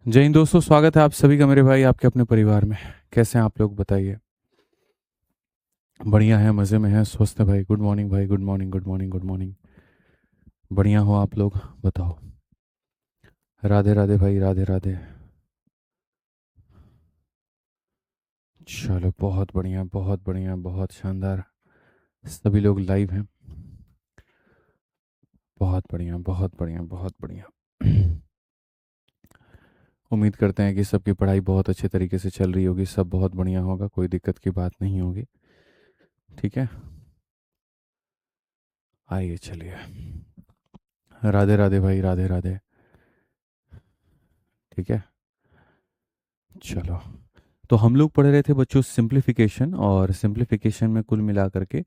जय हिंद दोस्तों, स्वागत है आप सभी का मेरे भाई आपके अपने परिवार में। कैसे हैं आप लोग बताइए। बढ़िया है, मज़े में है, स्वस्थ है भाई। गुड मॉर्निंग भाई, good morning, good morning, good morning. बढ़िया हो आप लोग, बताओ। राधे राधे भाई, राधे राधे। चलो, बहुत बढ़िया, बहुत बढ़िया, बहुत शानदार। सभी लोग लाइव हैं। बहुत बढ़िया, बहुत बढ़िया, बहुत बढ़िया। उम्मीद करते हैं कि सबकी पढ़ाई बहुत अच्छे तरीके से चल रही होगी, सब बहुत बढ़िया होगा, कोई दिक्कत की बात नहीं होगी। ठीक है। आइए चलिए। राधे राधे भाई, राधे राधे। ठीक है। चलो, तो हम लोग पढ़ रहे थे बच्चों सिंप्लीफिकेशन, और सिंप्लीफिकेशन में कुल मिला करके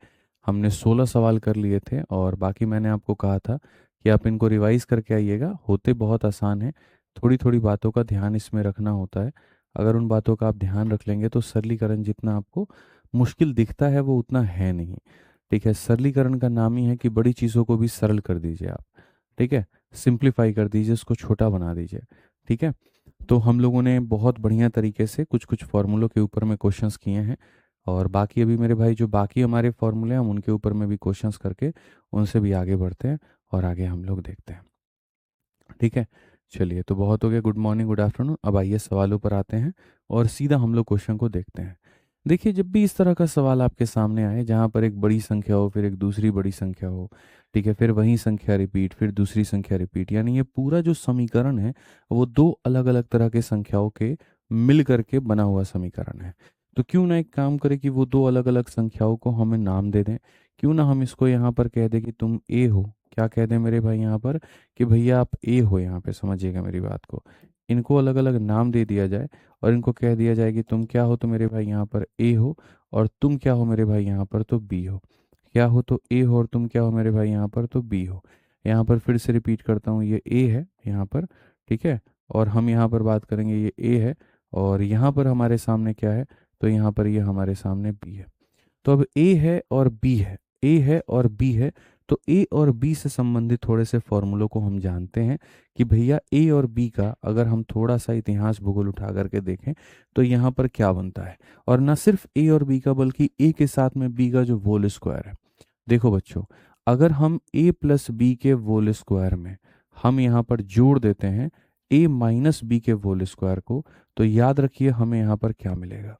हमने 16 सवाल कर लिए थे, और बाकी मैंने आपको कहा था कि आप इनको रिवाइज करके आइएगा। होते बहुत आसान है, थोड़ी थोड़ी बातों का ध्यान इसमें रखना होता है। अगर उन बातों का आप ध्यान रख लेंगे तो सरलीकरण जितना आपको मुश्किल दिखता है वो उतना है नहीं। ठीक है, सरलीकरण का नाम ही है कि बड़ी चीज़ों को भी सरल कर दीजिए आप। ठीक है, सिंप्लीफाई कर दीजिए, उसको छोटा बना दीजिए। ठीक है। तो हम लोगों ने बहुत बढ़िया तरीके से कुछ कुछ फार्मूलों के ऊपर में क्वेश्चंस किए हैं, और बाकी अभी मेरे भाई जो बाकी हमारे फार्मूले हैं हम उनके ऊपर में भी क्वेश्चंस करके उनसे भी आगे बढ़ते हैं, और आगे हम लोग देखते हैं। ठीक है। चलिए, तो बहुत हो गया, गुड मॉर्निंग, गुड आफ्टरनून। अब आइए सवालों पर आते हैं और सीधा हम लोग क्वेश्चन को देखते हैं। देखिए, जब भी इस तरह का सवाल आपके सामने आए जहाँ पर एक बड़ी संख्या हो, फिर एक दूसरी बड़ी संख्या हो, ठीक है, फिर वही संख्या रिपीट, फिर दूसरी संख्या रिपीट, यानी ये पूरा जो समीकरण है वो दो अलग अलग तरह के संख्याओं के मिल करके बना हुआ समीकरण है। तो क्यों ना एक काम करें कि वो दो अलग अलग संख्याओं को हमें नाम दे दें। क्यों ना हम इसको यहाँ पर कह दें कि तुम ए हो। क्या कह दें मेरे भाई यहाँ पर, कि भैया आप ए हो। यहाँ पे समझिएगा मेरी बात को, इनको अलग अलग नाम दे दिया जाए और इनको कह दिया जाए कि तुम क्या हो तो मेरे भाई यहाँ पर ए हो, और तुम क्या हो मेरे भाई यहाँ पर तो बी हो। क्या हो तो ए हो, और तुम क्या हो मेरे भाई यहाँ पर तो बी हो। यहाँ पर फिर से रिपीट करता हूँ, ये ए है यहाँ पर। ठीक है। और हम यहाँ पर बात करेंगे, ये ए है, और यहाँ पर हमारे सामने क्या है, तो यहाँ पर ये हमारे सामने बी है। तो अब ए है और बी है, ए है और बी है। तो ए और बी से संबंधित थोड़े से फॉर्मूलों को हम जानते हैं कि भैया ए और बी का अगर हम थोड़ा सा इतिहास भूगोल उठा करके देखें तो यहाँ पर क्या बनता है। और ना सिर्फ ए और बी का, बल्कि ए के साथ में बी का जो होल स्क्वायर है। देखो बच्चों, अगर हम ए प्लस बी के होल स्क्वायर में हम यहाँ पर जोड़ देते हैं ए माइनस बी के होल स्क्वायर को, तो याद रखिए हमें यहाँ पर क्या मिलेगा।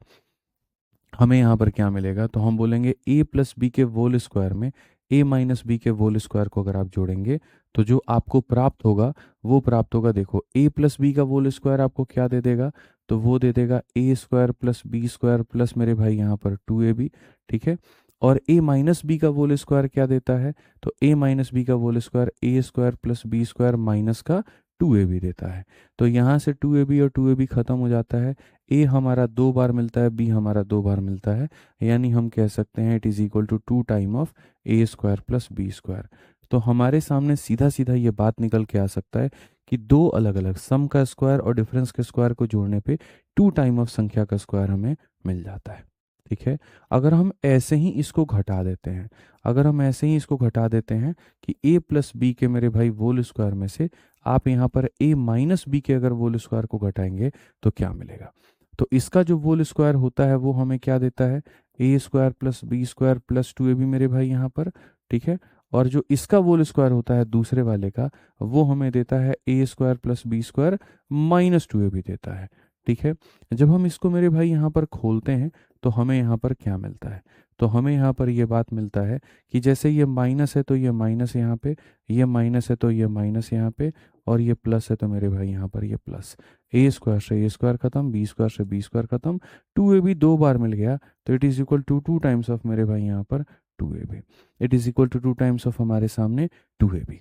हमें यहाँ पर क्या मिलेगा, तो हम बोलेंगे ए प्लस बी के होल स्क्वायर में ए माइनस बी के होल स्क्वायर को अगर आप जोड़ेंगे तो जो आपको प्राप्त होगा वो प्राप्त होगा। देखो, ए प्लस बी का होल स्क्वायर आपको क्या दे देगा, तो वो दे देगा A square plus B square plus मेरे भाई यहाँ पर टू ए बी। ठीक है। और ए माइनस बी का होल स्क्वायर क्या देता है, तो ए माइनस बी का whole square A square plus B square minus का टू ए बी देता है। तो यहाँ से टू ए बी और टू ए बी खत्म हो जाता है। ए हमारा दो बार मिलता है, बी हमारा दो बार मिलता है, यानी हम कह सकते हैं it is equal to two time of A square plus B square. तो हमारे सामने सीधा सीधा ये बात निकल के आ सकता है कि दो अलग अलग सम का स्क्वायर और डिफरेंस के स्क्वायर को जोड़ने पे टू टाइम ऑफ संख्या का स्क्वायर हमें मिल जाता है। ठीक है। अगर हम ऐसे ही इसको घटा देते हैं, अगर हम ऐसे ही इसको घटा देते हैं कि ए प्लस बी के मेरे भाई होल स्क्वायर में से आप यहाँ पर ए माइनस बी के अगर होल स्क्वायर को घटाएंगे तो क्या मिलेगा। तो इसका जो होल स्क्वायर होता है वो हमें क्या देता है, A square plus B square plus two A B मेरे भाई यहाँ पर। ठीक है। और जो इसका होल स्क्वायर होता है दूसरे वाले का, वो हमें देता है A square plus B square minus two A B देता है। ठीक है। जब हम इसको मेरे भाई यहाँ पर खोलते हैं तो हमें यहाँ पर क्या मिलता है, तो हमें यहाँ पर ये बात मिलता है कि जैसे ये माइनस है तो ये माइनस यहाँ पे, ये माइनस है तो ये माइनस यहाँ पे, और ये प्लस है तो मेरे भाई यहाँ पर ये प्लस। ए स्क्वायर से ए स्क्वायर खत्म, बी स्क्वायर से बी स्क्वायर खत्म, टू ए बी दो बार मिल गया, तो it is equal to two times of मेरे भाई यहाँ पर two A B. It is equal to two times of हमारे सामने टू ए बी।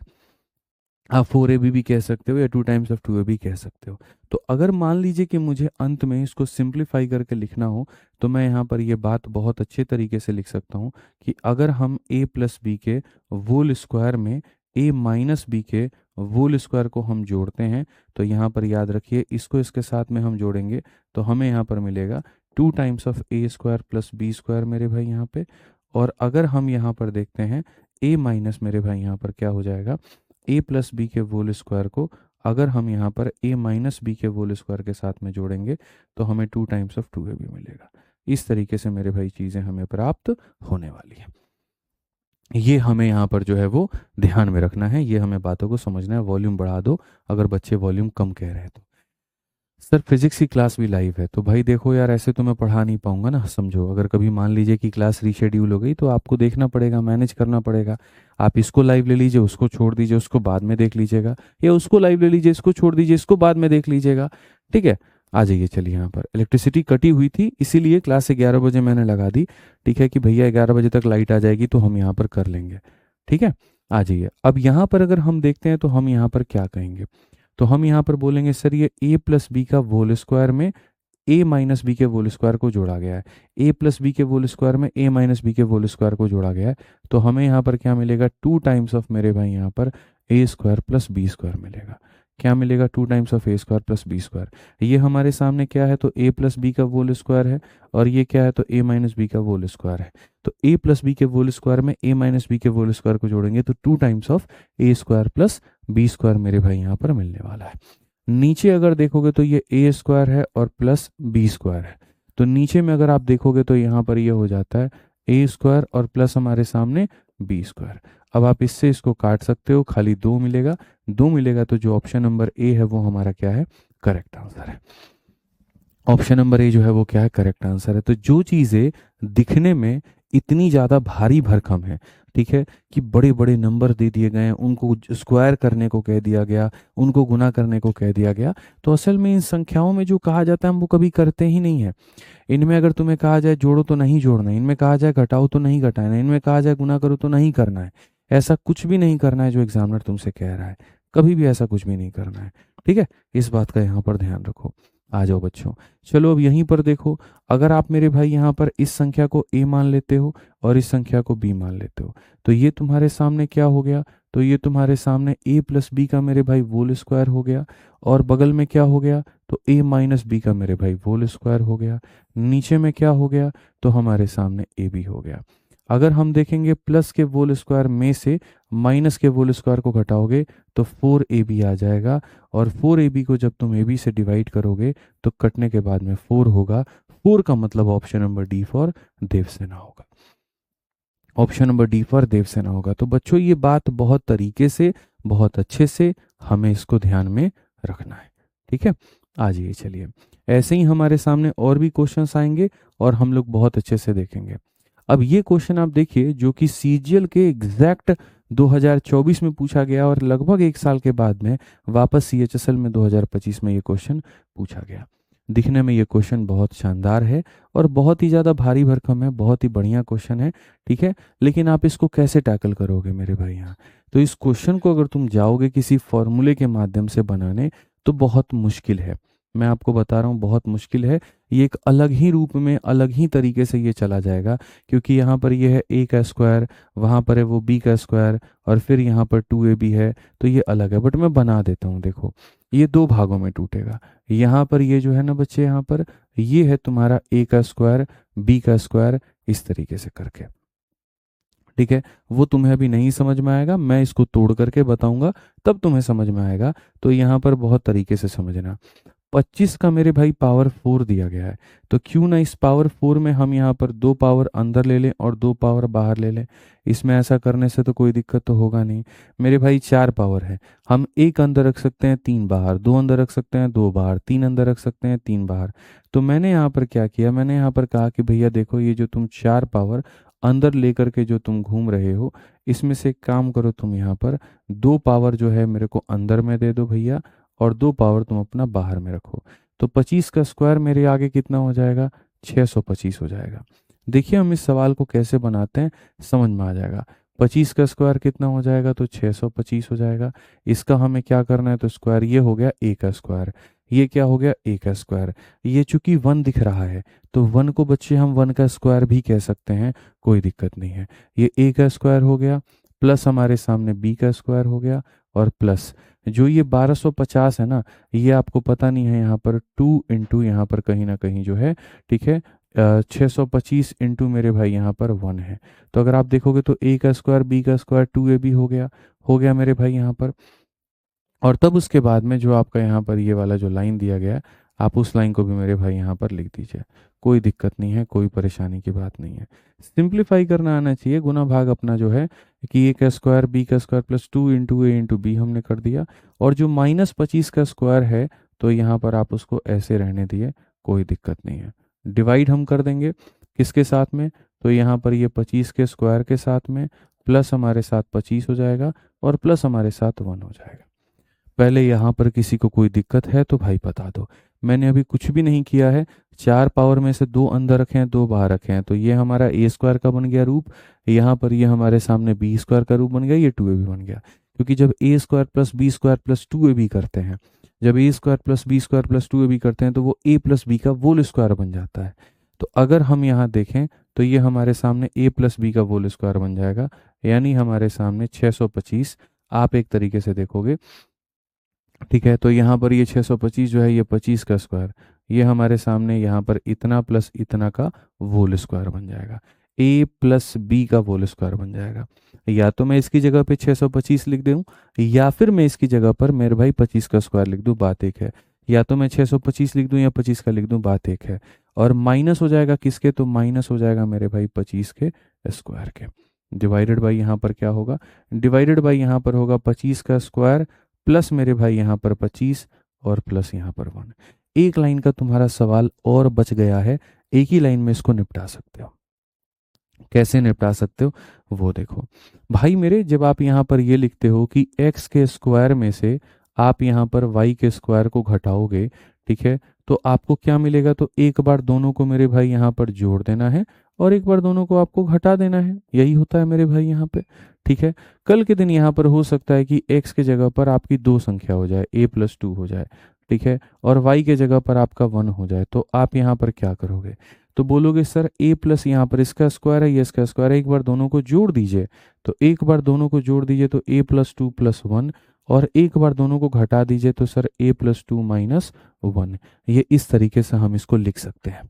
आप फोर ए बी भी कह सकते हो या two times of two A B कह सकते हो। तो अगर मान लीजिए कि मुझे अंत में इसको सिंप्लीफाई करके लिखना हो तो मैं यहाँ पर ये बात बहुत अच्छे तरीके से लिख सकता हूँ कि अगर हम ए प्लस बी के होल स्क्वायर में ए माइनस बी के होल स्क्वायर को हम जोड़ते हैं, तो यहाँ पर याद रखिए इसको इसके साथ में हम जोड़ेंगे तो हमें यहाँ पर मिलेगा two times of A square plus B square मेरे भाई यहाँ पे। और अगर हम यहाँ पर देखते हैं ए माइनस मेरे भाई यहाँ पर क्या हो जाएगा, ए प्लस बी के होल स्क्वायर को अगर हम यहाँ पर a माइनस बी के होल स्क्वायर के साथ में जोड़ेंगे तो हमें 2 टाइम्स ऑफ 2ab मिलेगा। इस तरीके से मेरे भाई चीज़ें हमें प्राप्त होने वाली है। ये हमें यहाँ पर जो है वो ध्यान में रखना है, ये हमें बातों को समझना है। वॉल्यूम बढ़ा दो अगर बच्चे वॉल्यूम कम कह रहे हैं तो। सर फिजिक्स की क्लास भी लाइव है, तो भाई देखो यार ऐसे तो मैं पढ़ा नहीं पाऊंगा ना, समझो। अगर कभी मान लीजिए कि क्लास रीशेड्यूल हो गई तो आपको देखना पड़ेगा, मैनेज करना पड़ेगा। आप इसको लाइव ले लीजिए, उसको छोड़ दीजिए, उसको बाद में देख लीजिएगा, या उसको लाइव ले लीजिए, इसको छोड़ दीजिए, इसको बाद में देख लीजिएगा। ठीक है, आ जाइए। चलिए, यहाँ पर इलेक्ट्रिसिटी कटी हुई थी इसीलिए क्लास 11 बजे मैंने लगा दी। ठीक है कि भैया 11 बजे तक लाइट आ जाएगी तो हम यहाँ पर कर लेंगे। ठीक है, आ जाइए। अब यहाँ पर अगर हम देखते हैं तो हम यहाँ पर क्या कहेंगे, तो हम यहाँ पर बोलेंगे सर ये a प्लस बी का होल स्क्वायर में a माइनस बी के होल स्क्वायर को जोड़ा गया है। a प्लस बी के होल स्क्वायर में a माइनस बी के होल स्क्वायर को जोड़ा गया है। तो हमें यहाँ पर क्या मिलेगा, 2 टाइम्स ऑफ मेरे भाई यहाँ पर a square plus B square मिलेगा। क्या मिलेगा, 2 times of a square plus B square. ये हमारे सामने क्या है, तो a प्लस बी का होल स्क्वायर है, और ये क्या है, तो a माइनस बी का होल स्क्वायर है। तो a प्लस बी के होल स्क्वायर में a माइनस बी के होल स्क्वायर को जोड़ेंगे तो 2 times of a square plus B square मेरे भाई यहाँ पर मिलने वाला है। नीचे अगर देखोगे तो ये a स्क्वायर है और प्लस बी स्क्वायर है। तो नीचे में अगर आप देखोगे तो यहाँ पर ये हो जाता है a स्क्वायर और प्लस हमारे सामने बी स्क्वायर। अब आप इससे इसको काट सकते हो, खाली 2 मिलेगा। 2 मिलेगा तो जो ऑप्शन नंबर ए है वो हमारा क्या है, करेक्ट आंसर है। ऑप्शन नंबर ए जो है वो क्या है, करेक्ट आंसर है। तो जो चीज़ें दिखने में इतनी ज़्यादा भारी भरकम है, ठीक है, कि बड़े बड़े नंबर दे दिए गए हैं, उनको स्क्वायर करने को कह दिया गया, उनको गुना करने को कह दिया गया, तो असल में इन संख्याओं में जो कहा जाता है हम वो कभी करते ही नहीं है। इनमें अगर तुम्हें कहा जाए जोड़ो तो नहीं जोड़ना है, इनमें कहा जाए घटाओ तो नहीं घटाना है, इनमें कहा जाए गुना करो तो नहीं करना है। ऐसा कुछ भी नहीं करना है जो एग्जामिनर तुमसे कह रहा है, कभी भी ऐसा कुछ भी नहीं करना है। ठीक है, इस बात का यहाँ पर ध्यान रखो। आ जाओ बच्चों, चलो अब यहीं पर देखो। अगर आप मेरे भाई यहाँ पर इस संख्या को a मान लेते हो और इस संख्या को b मान लेते हो तो ये तुम्हारे सामने क्या हो गया, तो ये तुम्हारे सामने a प्लस बी का मेरे भाई होल स्क्वायर हो गया, और बगल में क्या हो गया, तो a माइनस बी का मेरे भाई होल स्क्वायर हो गया। नीचे में क्या हो गया, तो हमारे सामने a b हो गया। अगर हम देखेंगे प्लस के होल स्क्वायर में से माइनस के होल स्क्वायर को घटाओगे तो 4ab आ जाएगा, और 4ab को जब तुम ab से डिवाइड करोगे तो कटने के बाद में 4 होगा। 4 का मतलब option number D for Devsena होगा। Option number D for Devsena होगा। तो बच्चों ये बात बहुत तरीके से, बहुत अच्छे से हमें इसको ध्यान में रखना है। ठीक है, आ जाइए। चलिए, ऐसे ही हमारे सामने और भी क्वेश्चंस आएंगे और हम लोग बहुत अच्छे से देखेंगे। अब ये क्वेश्चन आप देखिए जो कि सीजीएल के एग्जैक्ट 2024 में पूछा गया और लगभग 1 साल के बाद में वापस सीएचएसएल में 2025 में ये क्वेश्चन पूछा गया। दिखने में ये क्वेश्चन बहुत शानदार है और बहुत ही ज़्यादा भारी भरकम है, बहुत ही बढ़िया क्वेश्चन है। ठीक है, लेकिन आप इसको कैसे टैकल करोगे मेरे भाई यहाँ, तो इस क्वेश्चन को अगर तुम जाओगे किसी फॉर्मूले के माध्यम से बनाने तो बहुत मुश्किल है। मैं आपको बता रहा हूँ बहुत मुश्किल है। ये एक अलग ही रूप में, अलग ही तरीके से ये चला जाएगा, क्योंकि यहाँ पर ये है a का स्क्वायर, वहाँ पर है वो b का स्क्वायर, और फिर यहाँ पर 2ab है, तो ये अलग है। बट मैं बना देता हूँ, देखो ये 2 भागों में टूटेगा। यहाँ पर ये जो है ना बच्चे, यहाँ पर ये है तुम्हारा a का स्क्वायर, b का स्क्वायर, इस तरीके से करके। ठीक है, वो तुम्हें अभी नहीं समझ में आएगा, मैं इसको तोड़ करके बताऊंगा तब तुम्हें समझ में आएगा। तो यहाँ पर बहुत तरीके से समझना। 25 का मेरे भाई पावर 4 दिया गया है, तो क्यों ना इस पावर 4 में हम यहाँ पर 2 पावर अंदर ले लें और 2 पावर बाहर ले लें। इसमें ऐसा करने से तो कोई दिक्कत तो होगा नहीं। मेरे भाई 4 पावर है, हम 1 अंदर रख सकते हैं 3 बाहर, 2 अंदर रख सकते हैं 2 बाहर, 3 अंदर रख सकते हैं 3 बाहर। तो मैंने यहाँ पर क्या किया, मैंने यहाँ पर कहा कि भैया देखो ये जो तुम 4 पावर अंदर लेकर के जो तुम घूम रहे हो, इसमें से एक काम करो, तुम यहाँ पर 2 पावर जो है मेरे को अंदर में दे दो भैया, और 2 पावर तुम अपना बाहर में रखो। तो 25 का स्क्वायर मेरे आगे कितना हो जाएगा, 625 हो जाएगा। देखिए हम इस सवाल को कैसे बनाते हैं, समझ में आ जाएगा। 25 का स्क्वायर कितना हो जाएगा, तो 625 हो जाएगा। इसका हमें क्या करना है, तो स्क्वायर ये हो गया a का स्क्वायर, ये क्या हो गया a का स्क्वायर। ये चूंकि 1 दिख रहा है तो 1 को बच्चे हम 1 का स्क्वायर भी कह सकते हैं, कोई दिक्कत नहीं है। ये a का स्क्वायर हो गया, प्लस हमारे सामने b का स्क्वायर हो गया, और प्लस जो ये 1250 है ना, ये आपको पता नहीं है, यहाँ पर 2 इंटू यहाँ पर कहीं ना कहीं जो है, ठीक है, 625 इंटू मेरे भाई यहाँ पर 1 है। तो अगर आप देखोगे तो a का स्क्वायर, b का स्क्वायर, 2ab हो गया मेरे भाई यहाँ पर। और तब उसके बाद में जो आपका यहाँ पर ये वाला जो लाइन दिया गया है, आप उस लाइन को भी मेरे भाई यहाँ पर लिख दीजिए। कोई दिक्कत नहीं है, कोई परेशानी की बात नहीं है। सिंप्लीफाई करना आना चाहिए। गुना भाग अपना जो है कि ए का स्क्वायर बी का स्क्वायर प्लस 2 × a × b हमने कर दिया। और जो -25 का स्क्वायर है तो यहाँ पर आप उसको ऐसे रहने दिए, कोई दिक्कत नहीं है। डिवाइड हम कर देंगे किसके साथ में, तो यहाँ पर ये 25 के स्क्वायर के साथ में, प्लस हमारे साथ 25 हो जाएगा और प्लस हमारे साथ 1 हो जाएगा। पहले यहाँ पर किसी को कोई दिक्कत है तो भाई बता दो। मैंने अभी कुछ भी नहीं किया है। 4 पावर में से 2 अंदर रखे हैं, 2 बाहर रखे हैं, तो ये हमारा ए स्क्वायर का बन गया रूप। यहाँ पर ये हमारे सामने बी स्क्वायर का रूप बन गया, ये 2ab बन गया। क्योंकि जब A square plus B square plus 2ab करते हैं, जब A square plus B square plus 2ab करते हैं तो वो ए प्लस बी का होल स्क्वायर बन जाता है। तो अगर हम यहाँ देखें तो ये हमारे सामने ए प्लस बी का होल स्क्वायर बन जाएगा, यानी हमारे सामने 625। आप एक तरीके से देखोगे, ठीक है, तो यहाँ पर ये 625 जो है ये 25 का स्क्वायर, ये हमारे सामने यहाँ पर इतना प्लस इतना का होल स्क्वायर बन जाएगा, ए प्लस बी का होल स्क्वायर बन जाएगा। या तो मैं इसकी जगह पे 625 लिख दूँ, या फिर मैं इसकी जगह पर मेरे भाई 25 का स्क्वायर लिख दूँ, बात एक है। या तो मैं 625 लिख दूँ या 25 का लिख दूँ, बात एक है। और माइनस हो जाएगा किसके, तो माइनस हो जाएगा मेरे भाई 25 के स्क्वायर के। डिवाइडेड बाई यहाँ पर क्या होगा, डिवाइडेड बाई यहाँ पर होगा 25 का स्क्वायर प्लस मेरे भाई यहाँ पर 25 और प्लस यहाँ पर 1। एक लाइन का तुम्हारा सवाल और बच गया है, एक ही लाइन में इसको निपटा सकते हो। कैसे निपटा सकते हो वो देखो भाई मेरे। जब आप यहाँ पर ये लिखते हो कि x के स्क्वायर में से आप यहाँ पर y के स्क्वायर को घटाओगे, ठीक है, तो आपको क्या मिलेगा, तो एक बार दोनों को मेरे भाई यहाँ पर जोड़ देना है और एक बार दोनों को आपको घटा देना है। यही होता है मेरे भाई यहाँ पे, ठीक है। कल के दिन यहाँ पर हो सकता है कि x के जगह पर आपकी 2 संख्या हो जाए, a+2 हो जाए, ठीक है, और y के जगह पर आपका 1 हो जाए, तो आप यहाँ पर क्या करोगे, तो बोलोगे सर a प्लस यहाँ पर इसका स्क्वायर है, ये इसका स्क्वायर है, एक बार दोनों को जोड़ दीजिए। तो एक बार दोनों को जोड़ दीजिए तो a+2+1, और एक बार दोनों को घटा दीजिए तो सर a+2 - 1। ये इस तरीके से हम इसको लिख सकते हैं,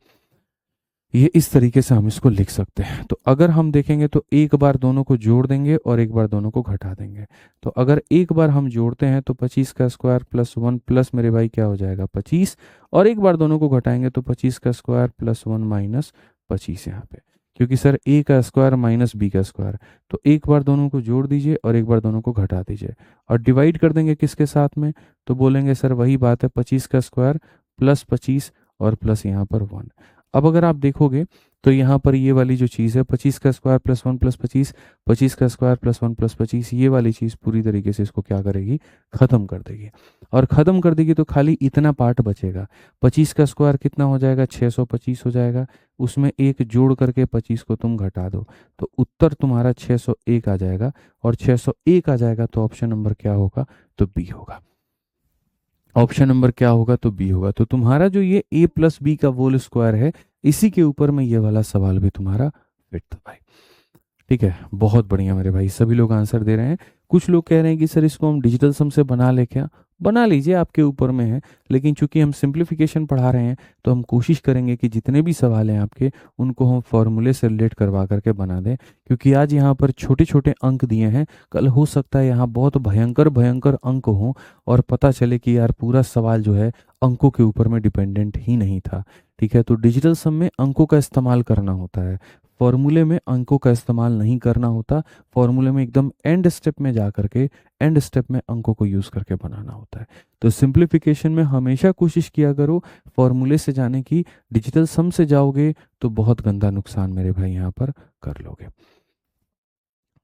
ये इस तरीके से हम इसको लिख सकते हैं। तो अगर हम देखेंगे तो एक बार दोनों को जोड़ देंगे और एक बार दोनों को घटा देंगे। तो अगर एक बार हम जोड़ते हैं तो 25 का स्क्वायर प्लस 1 प्लस मेरे भाई क्या हो जाएगा 25, और एक बार दोनों को घटाएंगे तो 25 का स्क्वायर प्लस 1 माइनस 25 यहाँ पे, क्योंकि सर ए का स्क्वायर माइनस बी का स्क्वायर। तो एक बार दोनों को जोड़ दीजिए और एक बार दोनों को घटा दीजिए और डिवाइड कर देंगे किसके साथ में, तो बोलेंगे सर वही बात है 25 का स्क्वायर प्लस 25 और प्लस यहाँ पर 1। अब अगर आप देखोगे तो यहाँ पर ये वाली जो चीज़ है 25 का स्क्वायर प्लस 1 प्लस 25, 25 का स्क्वायर प्लस 1 प्लस 25, ये वाली चीज़ पूरी तरीके से इसको क्या करेगी, ख़त्म कर देगी। और ख़त्म कर देगी तो खाली इतना पार्ट बचेगा। 25 का स्क्वायर कितना हो जाएगा, 625 हो जाएगा। उसमें एक जोड़ करके 25 को तुम घटा दो तो उत्तर तुम्हारा 601 आ जाएगा, और 601 आ जाएगा तो ऑप्शन नंबर क्या होगा, तो बी होगा। ऑप्शन नंबर क्या होगा, तो बी होगा। तो तुम्हारा जो ये a प्लस बी का होल स्क्वायर है, इसी के ऊपर में ये वाला सवाल भी तुम्हारा फिट था भाई। ठीक है, बहुत बढ़िया मेरे भाई, सभी लोग आंसर दे रहे हैं। कुछ लोग कह रहे हैं कि सर इसको हम डिजिटल सम से बना ले, क्या बना लीजिए, आपके ऊपर में है। लेकिन चूंकि हम सिंप्लीफिकेशन पढ़ा रहे हैं तो हम कोशिश करेंगे कि जितने भी सवाल हैं आपके, उनको हम फॉर्मूले से रिलेट करवा करके बना दें। क्योंकि आज यहाँ पर छोटे छोटे अंक दिए हैं, कल हो सकता है यहाँ बहुत भयंकर भयंकर अंक हों और पता चले कि यार पूरा सवाल जो है अंकों के ऊपर में डिपेंडेंट ही नहीं था। ठीक है, तो डिजिटल सम में अंकों का इस्तेमाल करना होता है, फॉर्मूले में अंकों का इस्तेमाल नहीं करना होता। फॉर्मूले में एकदम एंड स्टेप में जा करके एंड स्टेप में अंकों को यूज़ करके बनाना होता है। तो सिंप्लीफिकेशन में हमेशा कोशिश किया करो फॉर्मूले से जाने की। डिजिटल सम से जाओगे तो बहुत गंदा नुकसान मेरे भाई यहाँ पर कर लोगे।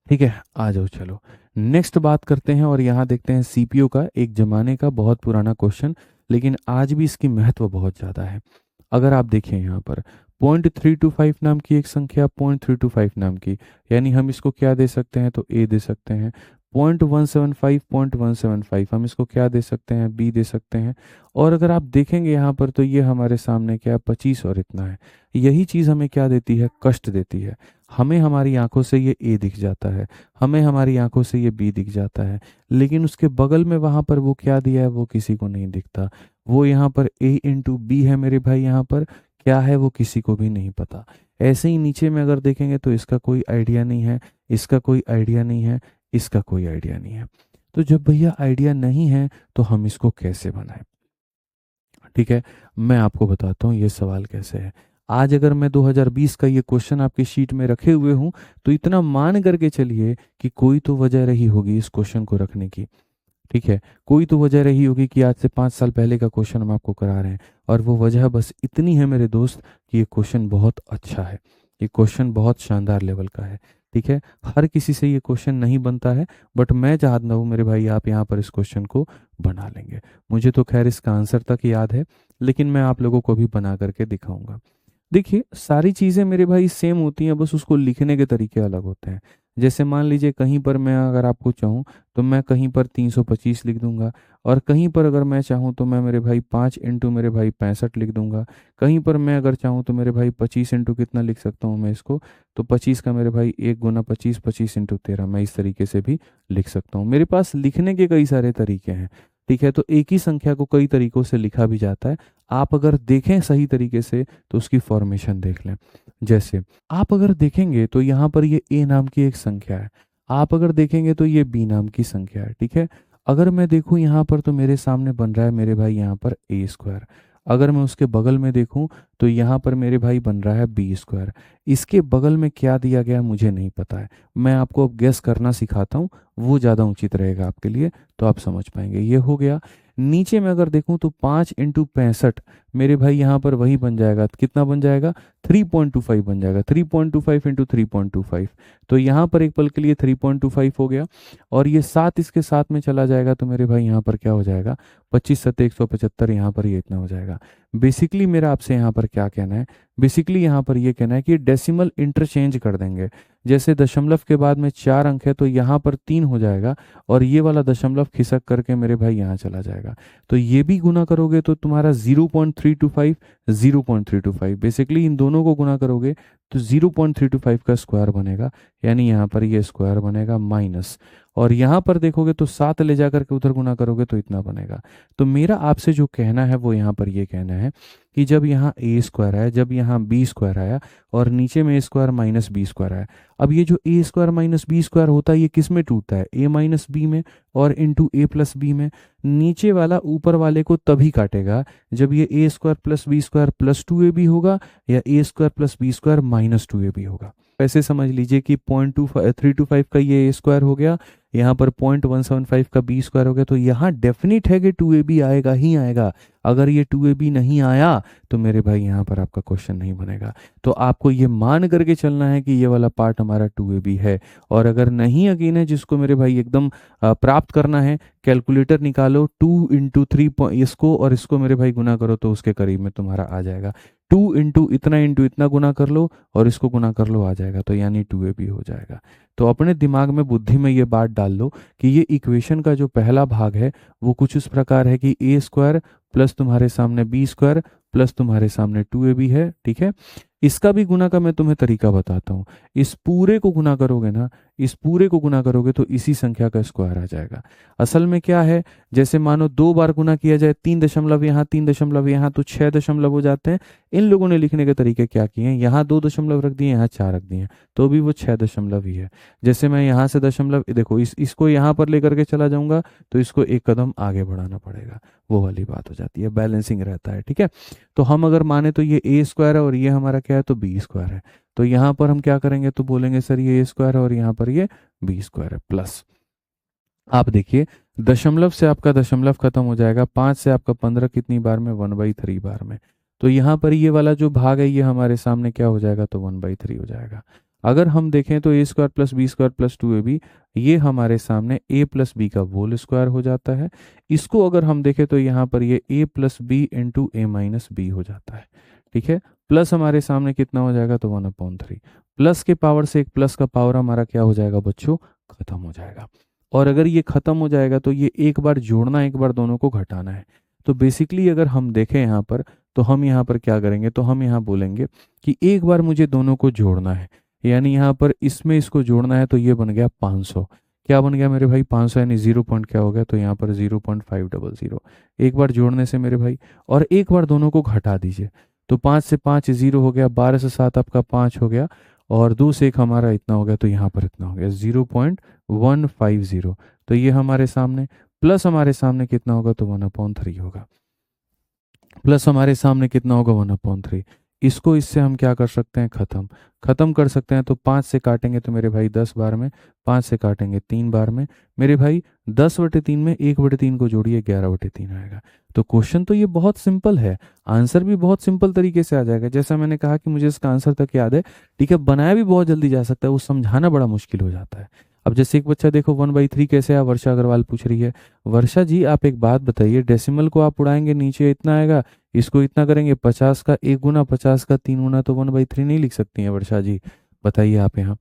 ठीक है, आ जाओ, चलो नेक्स्ट बात करते हैं और यहाँ देखते हैं सीपीयू का एक जमाने का बहुत पुराना क्वेश्चन, लेकिन आज भी इसकी महत्व बहुत ज़्यादा है। अगर आप देखें यहाँ पर 0.325 नाम की एक संख्या, 0.325 नाम की, यानी हम इसको क्या दे सकते हैं, तो ए दे सकते हैं। 0.175 हम इसको क्या दे सकते हैं, बी दे सकते हैं। और अगर आप देखेंगे यहाँ पर तो ये हमारे सामने क्या है, 25 और इतना है। यही चीज़ हमें क्या देती है, कष्ट देती है। हमें हमारी आंखों से ये ए दिख जाता है, हमें हमारी आंखों से ये बी दिख जाता है, लेकिन उसके बगल में वहाँ पर वो क्या दिया है वो किसी को नहीं दिखता। वो यहाँ पर a × b है मेरे भाई, यहाँ पर क्या है वो किसी को भी नहीं पता। ऐसे ही नीचे में अगर देखेंगे तो इसका कोई आइडिया नहीं है, इसका कोई आइडिया नहीं है, इसका कोई आइडिया नहीं है। तो जब भैया आइडिया नहीं है तो हम इसको कैसे बनाएं? ठीक है, मैं आपको बताता हूँ ये सवाल कैसे है। आज अगर मैं 2020 का ये क्वेश्चन आपकी शीट में रखे हुए हूँ, तो इतना मान करके चलिए कि कोई तो वजह रही होगी इस क्वेश्चन को रखने की। ठीक है, कोई तो वजह रही होगी कि आज से 5 साल पहले का क्वेश्चन हम आपको करा रहे हैं, और वो वजह बस इतनी है मेरे दोस्त कि ये क्वेश्चन बहुत अच्छा है, ये क्वेश्चन बहुत शानदार लेवल का है। ठीक है, हर किसी से ये क्वेश्चन नहीं बनता है, बट मैं चाहता हूँ मेरे भाई आप यहाँ पर इस क्वेश्चन को बना लेंगे। मुझे तो खैर इसका आंसर तक याद है, लेकिन मैं आप लोगों को भी बना करके दिखाऊंगा। देखिए, सारी चीज़ें मेरे भाई सेम होती हैं, बस उसको लिखने के तरीके अलग होते हैं। जैसे मान लीजिए कहीं पर मैं अगर आपको चाहूँ तो मैं कहीं पर 325 लिख दूंगा, और कहीं पर अगर मैं चाहूँ तो मैं मेरे भाई 5 इंटू मेरे भाई 65 लिख दूंगा। कहीं पर मैं अगर चाहूँ तो मेरे भाई 25 इंटू कितना लिख सकता हूँ मैं इसको, तो 25 का मेरे भाई 1 गुना 25, 25 इंटू 13, मैं इस तरीके से भी लिख सकता हूँ। मेरे पास लिखने के कई सारे तरीके हैं। ठीक है, तो एक ही संख्या को कई तरीकों से लिखा भी जाता है। आप अगर देखें सही तरीके से तो उसकी फॉर्मेशन देख लें। जैसे आप अगर देखेंगे तो यहाँ पर ये ए नाम की एक संख्या है, आप अगर देखेंगे तो ये बी नाम की संख्या है। ठीक है, अगर मैं देखूँ यहाँ पर तो मेरे सामने बन रहा है मेरे भाई यहाँ पर ए स्क्वायर। अगर मैं उसके बगल में देखूँ तो यहाँ पर मेरे भाई बन रहा है बी स्क्वायर। इसके बगल में क्या दिया गया मुझे नहीं पता है, मैं आपको अब गेस करना सिखाता हूँ, वो ज़्यादा उचित रहेगा आपके लिए, तो आप समझ पाएंगे। ये हो गया। नीचे में अगर देखूं तो 5 इंटू 65 मेरे भाई यहाँ पर वही बन जाएगा, कितना बन जाएगा, 3.25 बन जाएगा। 3.25 इंटू 3.25, तो यहाँ पर एक पल के लिए 3.25 हो गया, और ये 7 इसके साथ में चला जाएगा तो मेरे भाई यहाँ पर क्या हो जाएगा, 25 सत्ते 175, यहाँ पर ये इतना हो जाएगा। बेसिकली मेरा आपसे यहाँ पर क्या कहना है, बेसिकली यहाँ पर ये कहना है कि डेसिमल इंटरचेंज कर देंगे। जैसे दशमलव के बाद में 4 अंक है तो यहाँ पर 3 हो जाएगा, और ये वाला दशमलव खिसक करके मेरे भाई यहाँ चला जाएगा। तो ये भी गुना करोगे तो तुम्हारा 0.325, 0.325, बेसिकली इन दोनों को गुना करोगे तो 0.325 का स्क्वायर बनेगा, यानी यहाँ पर ये स्क्वायर बनेगा माइनस, और यहाँ पर देखोगे तो 7 ले जाकर के उधर गुना करोगे तो इतना बनेगा। तो मेरा आपसे जो कहना है वो यहाँ पर ये कहना है कि जब यहाँ ए स्क्वायर आया, जब यहाँ बी स्क्वायर आया, और नीचे में ए स्क्वायर माइनस बी स्क्वायर आया, अब ये जो ए स्क्वायर माइनस बी स्क्वायर होता है ये किस में टूटता है, ए माइनस बी में और इंटू ए प्लस बी में। नीचे वाला ऊपर वाले को तभी काटेगा जब ये A square plus B square plus 2ab होगा, या A square plus B square minus 2ab होगा। ऐसे समझ लीजिए कि 0.325 का ये ए स्क्वायर हो गया, यहाँ पर 0.175 का बी स्क्वायर हो गया, तो यहाँ डेफिनेट है कि 2ab आएगा ही आएगा। अगर ये 2ab नहीं आया तो मेरे भाई यहाँ पर आपका क्वेश्चन नहीं बनेगा। तो आपको ये मान करके चलना है कि ये वाला पार्ट हमारा 2ab है, और अगर नहीं यकीन है जिसको मेरे भाई एकदम प्राप्त करना है, कैलकुलेटर निकालो, 2 इंटू 3 इसको और इसको मेरे भाई गुना करो तो उसके करीब में तुम्हारा आ जाएगा। 2 इंटू इतना गुना कर लो और इसको गुना कर लो, आ जाएगा, तो यानी 2ab हो जाएगा। तो अपने दिमाग में बुद्धि में ये बात डाल लो कि ये इक्वेशन का जो पहला भाग है वो कुछ इस प्रकार है कि ए स्क्वायर प्लस तुम्हारे सामने बी स्क्वायर प्लस तुम्हारे सामने 2ab है। ठीक है, इसका भी गुना का मैं तुम्हें तरीका बताता हूँ। इस पूरे को गुना करोगे ना, इस पूरे को गुना करोगे तो इसी संख्या का स्क्वायर आ जाएगा। असल में क्या है, जैसे मानो 2 बार गुना किया जाए, 3 दशमलव यहाँ 3 दशमलव यहाँ, तो 6 दशमलव हो जाते हैं। इन लोगों ने लिखने के तरीके क्या किए हैं, यहाँ 2 दशमलव रख दिए, यहाँ 4 रख दिए, तो भी वो 6 दशमलव ही है। जैसे मैं यहाँ से दशमलव देखो इसको यहाँ पर लेकर के चला जाऊंगा तो इसको एक कदम आगे बढ़ाना पड़ेगा, वो वाली बात हो जाती है, बैलेंसिंग रहता है। ठीक है, तो हम अगर माने तो ये ए स्क्वायर है और ये हमारा क्या है, तो बी स्क्वायर है, तो यहाँ पर हम क्या करेंगे, तो बोलेंगे सर ये ए स्क्वायर है और यहाँ पर ये बी स्क्वायर है, प्लस आप देखिए दशमलव से आपका दशमलव खत्म हो जाएगा, 5 से आपका 15 कितनी बार में, 1/3 बार में। तो यहाँ पर ये वाला जो भाग है ये हमारे सामने क्या हो जाएगा, तो 1/3 हो जाएगा। अगर हम देखें तो A square plus B square plus 2ab ये हमारे सामने a प्लस बी का होल स्क्वायर हो जाता है। इसको अगर हम देखें तो यहाँ पर ये a plus B into A minus B हो जाता है। ठीक है, प्लस हमारे सामने कितना हो जाएगा, तो 1/3, प्लस के पावर से एक प्लस का पावर हमारा क्या हो जाएगा बच्चों, खत्म हो जाएगा। और अगर ये खत्म हो जाएगा तो ये एक बार जोड़ना, एक बार दोनों को घटाना है। तो बेसिकली अगर हम देखें यहाँ पर तो हम यहाँ पर क्या करेंगे, तो हम यहाँ बोलेंगे कि एक बार मुझे दोनों को जोड़ना है, यानी यहाँ पर इसमें इसको जोड़ना है, तो ये बन गया 500। क्या बन गया मेरे भाई, 500, यानी 0 पॉइंट क्या हो गया, तो यहाँ पर 0.500 एक बार जोड़ने से मेरे भाई, और एक बार दोनों को घटा दीजिए, तो 5 से 5 0 हो गया, 12 से 7 आपका 5 हो गया, और 2 से 1 हमारा इतना हो गया, तो यहाँ पर इतना हो गया 0.150। तो ये हमारे सामने, प्लस हमारे सामने कितना होगा, तो 1/3 होगा, प्लस हमारे सामने कितना होगा 1/3। इसको इससे हम क्या कर सकते हैं, खत्म कर सकते हैं। तो 5 से काटेंगे तो मेरे भाई 10 बार में, 5 से काटेंगे 3 बार में, मेरे भाई 10/3 में 1/3 को जोड़िए 11/3 आएगा। तो क्वेश्चन तो ये बहुत सिंपल है, आंसर भी बहुत सिंपल तरीके से आ जाएगा। जैसा मैंने कहा कि मुझे इसका आंसर तक याद है, ठीक है, बनाया भी बहुत जल्दी जा सकता है, वो समझाना बड़ा मुश्किल हो जाता है। अब जैसे एक बच्चा देखो 1/3 कैसे आया, वर्षा अग्रवाल पूछ रही है। वर्षा जी आप एक बात बताइए, डेसिमल को आप उड़ाएंगे नीचे इतना आएगा, इसको इतना करेंगे, 50 का 1 गुना, 50 का 3 गुना, तो 1/3 नहीं लिख सकती हैं वर्षा जी, बताइए आप यहाँ।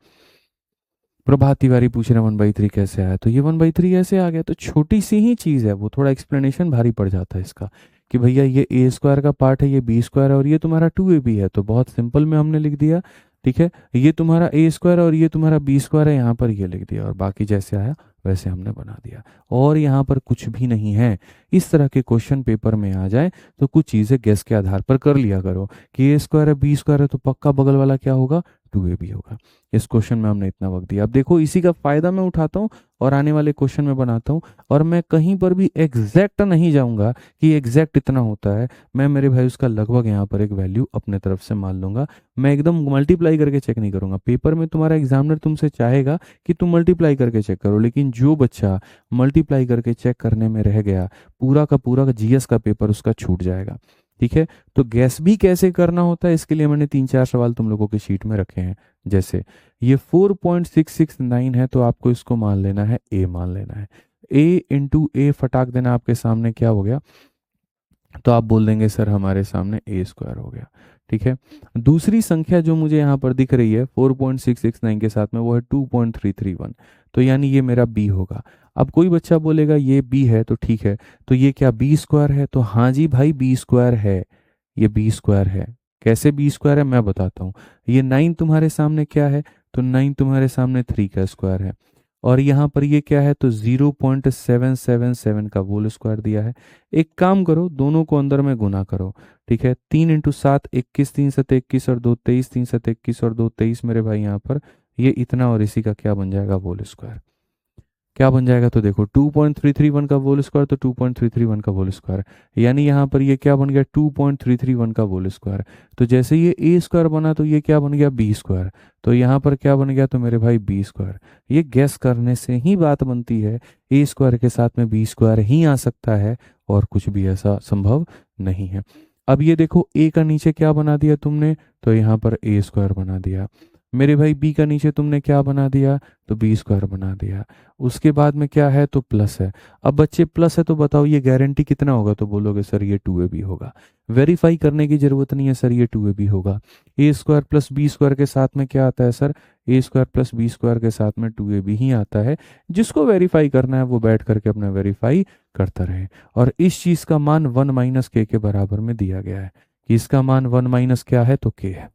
प्रभात तिवारी पूछ रहे हैं 1/3 कैसे आया, तो ये 1/3 ऐसे आ गया। तो छोटी सी ही चीज़ है, वो थोड़ा एक्सप्लेनेशन भारी पड़ जाता है इसका, कि भैया ये ए स्क्वायर का पार्ट है, ये बी स्क्वायर है, और ये तुम्हारा 2ab है, तो बहुत सिंपल में हमने लिख दिया। ठीक है, ये तुम्हारा ए स्क्वायर और ये तुम्हारा बी स्क्वायर है, यहाँ पर ये लिख दिया, और बाकी जैसे आया वैसे हमने बना दिया, और यहाँ पर कुछ भी नहीं है। इस तरह के क्वेश्चन पेपर में आ जाए तो कुछ चीज़ें गेस के आधार पर कर लिया करो, कि ए स्क्वायर है बी स्क्वायर है, तो पक्का बगल वाला क्या होगा, 2ab होगा। इस क्वेश्चन में हमने इतना वक्त दिया। अब देखो इसी का फायदा मैं उठाता हूँ और आने वाले क्वेश्चन में बनाता हूँ, और मैं कहीं पर भी एग्जैक्ट नहीं जाऊंगा कि एग्जैक्ट इतना होता है। मैं मेरे भाई उसका लगभग यहाँ पर एक वैल्यू अपने तरफ से मान लूंगा, मैं एकदम मल्टीप्लाई करके चेक नहीं करूंगा। पेपर में तुम्हारा एग्जामिनर तुमसे चाहेगा कि तुम मल्टीप्लाई करके चेक करो, लेकिन जो बच्चा मल्टीप्लाई करके चेक करने में रह गया, पूरा का पूरा जीएस का पेपर उसका छूट जाएगा। ठीक है, तो गैस भी कैसे करना होता है, इसके लिए मैंने 3-4 सवाल तुम लोगों की शीट में रखे हैं। जैसे ये 4.669 है, तो आपको इसको मान लेना है ए, मान लेना है ए इंटू ए, फटाक देना आपके सामने क्या हो गया, तो आप बोल देंगे सर हमारे सामने ए स्क्वायर हो गया। ठीक है, दूसरी संख्या जो मुझे यहाँ पर दिख रही है 4.669 के साथ में, वो है 2.331, तो यानी ये मेरा बी होगा। अब कोई बच्चा बोलेगा ये बी है, तो ठीक है, तो ये क्या बी स्क्वायर है, तो हाँ जी भाई बी स्क्वायर है, ये बी स्क्वायर है। कैसे बी स्क्वायर है मैं बताता हूँ। ये 9 तुम्हारे सामने क्या है, तो 9 तुम्हारे सामने 3 का स्क्वायर है, और यहाँ पर ये क्या है, तो 0.777 का होल स्क्वायर दिया है। एक काम करो, दोनों को अंदर में गुना करो। ठीक है, 3 × 7 21, 3 × 7 21 और 2 23, 3 × 7 21 और 2 23 मेरे भाई यहाँ पर ये इतना, और इसी का क्या बन जाएगा, होल स्क्वायर। क्या बन जाएगा, तो देखो 2.331 का होल स्क्वायर, तो 2.331 का होल स्क्वायर, यानी यहाँ पर ये क्या बन गया, 2.331 का होल स्क्वायर। तो जैसे ये ए स्क्वायर बना, तो ये क्या बन गया, बी स्क्वायर। तो यहाँ पर क्या बन गया, तो मेरे भाई बी स्क्वायर। ये गैस करने से ही बात बनती है, ए स्क्वायर के साथ में बी स्क्वायर ही आ सकता है, और कुछ भी ऐसा संभव नहीं है। अब ये देखो ए का नीचे क्या बना दिया तुमने, तो यहाँ पर ए स्क्वायर बना दिया। मेरे भाई बी का नीचे तुमने क्या बना दिया, तो बी स्क्वायर बना दिया। उसके बाद में क्या है, तो प्लस है। अब बच्चे प्लस है, तो बताओ ये गारंटी कितना होगा, तो बोलोगे सर ये 2ab होगा। वेरीफाई करने की जरूरत नहीं है सर, ये 2ab होगा। ए स्क्वायर प्लस बी स्क्वायर के साथ में क्या आता है sir, A square plus B square के साथ में 2ab ही आता है। जिसको वेरीफाई करना है वो बैठ करके अपना वेरीफाई करता रहे। और इस चीज का मान 1 - k के बराबर में दिया गया है, कि इसका मान 1 - क्या है, तो k है।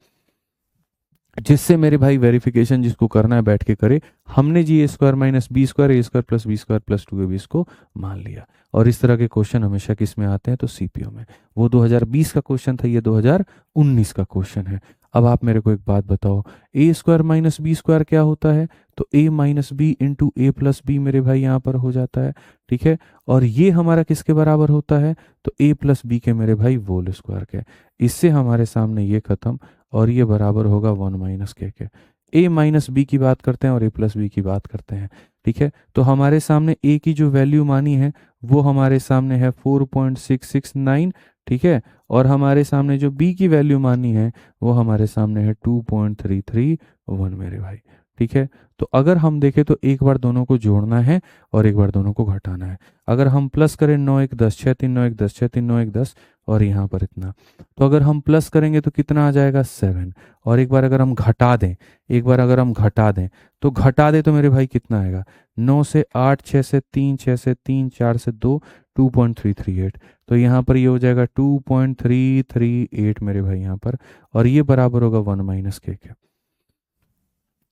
जिससे मेरे भाई वेरिफिकेशन जिसको करना है बैठ के करे। हमने जी A square minus B square, A square plus B square plus 2ab इसको मान लिया। और इस तरह के क्वेश्चन हमेशा किस में आते हैं, तो सीपीओ में। वो 2020 का क्वेश्चन था, ये 2019 का क्वेश्चन है। अब आप मेरे को एक बात बताओ, ए स्क्वायर माइनस बी स्क्वायर क्या होता है, तो A minus B into A plus B मेरे भाई यहाँ पर हो जाता है। ठीक है, और ये हमारा किसके बराबर होता है, तो ए प्लस बी के मेरे भाई होल स्क्वायर के। इससे हमारे सामने ये खत्म, और ये बराबर होगा 1 - k के। ए माइनस बी की बात करते हैं और ए प्लस बी की बात करते हैं। ठीक है, तो हमारे सामने ए की जो वैल्यू मानी है वो हमारे सामने है 4.669। ठीक है, और हमारे सामने जो बी की वैल्यू मानी है वो हमारे सामने है 2.331 मेरे भाई। ठीक है, तो अगर हम देखें तो एक बार दोनों को जोड़ना है और एक बार दोनों को घटाना है। अगर हम प्लस करें 9 1 10 6 3 9 1 10 6 3 9 1 10, और यहाँ पर इतना, तो अगर हम प्लस करेंगे तो कितना आ जाएगा 7। और एक बार अगर हम घटा दें, एक बार अगर हम घटा दें तो घटा दें तो मेरे भाई कितना आएगा, 9 से 8, 6 से 3, 6 से 3, 4 से 2, 2.338। तो यहाँ पर ये हो जाएगा 2.338 मेरे भाई यहाँ पर, और ये बराबर होगा 1 - k के।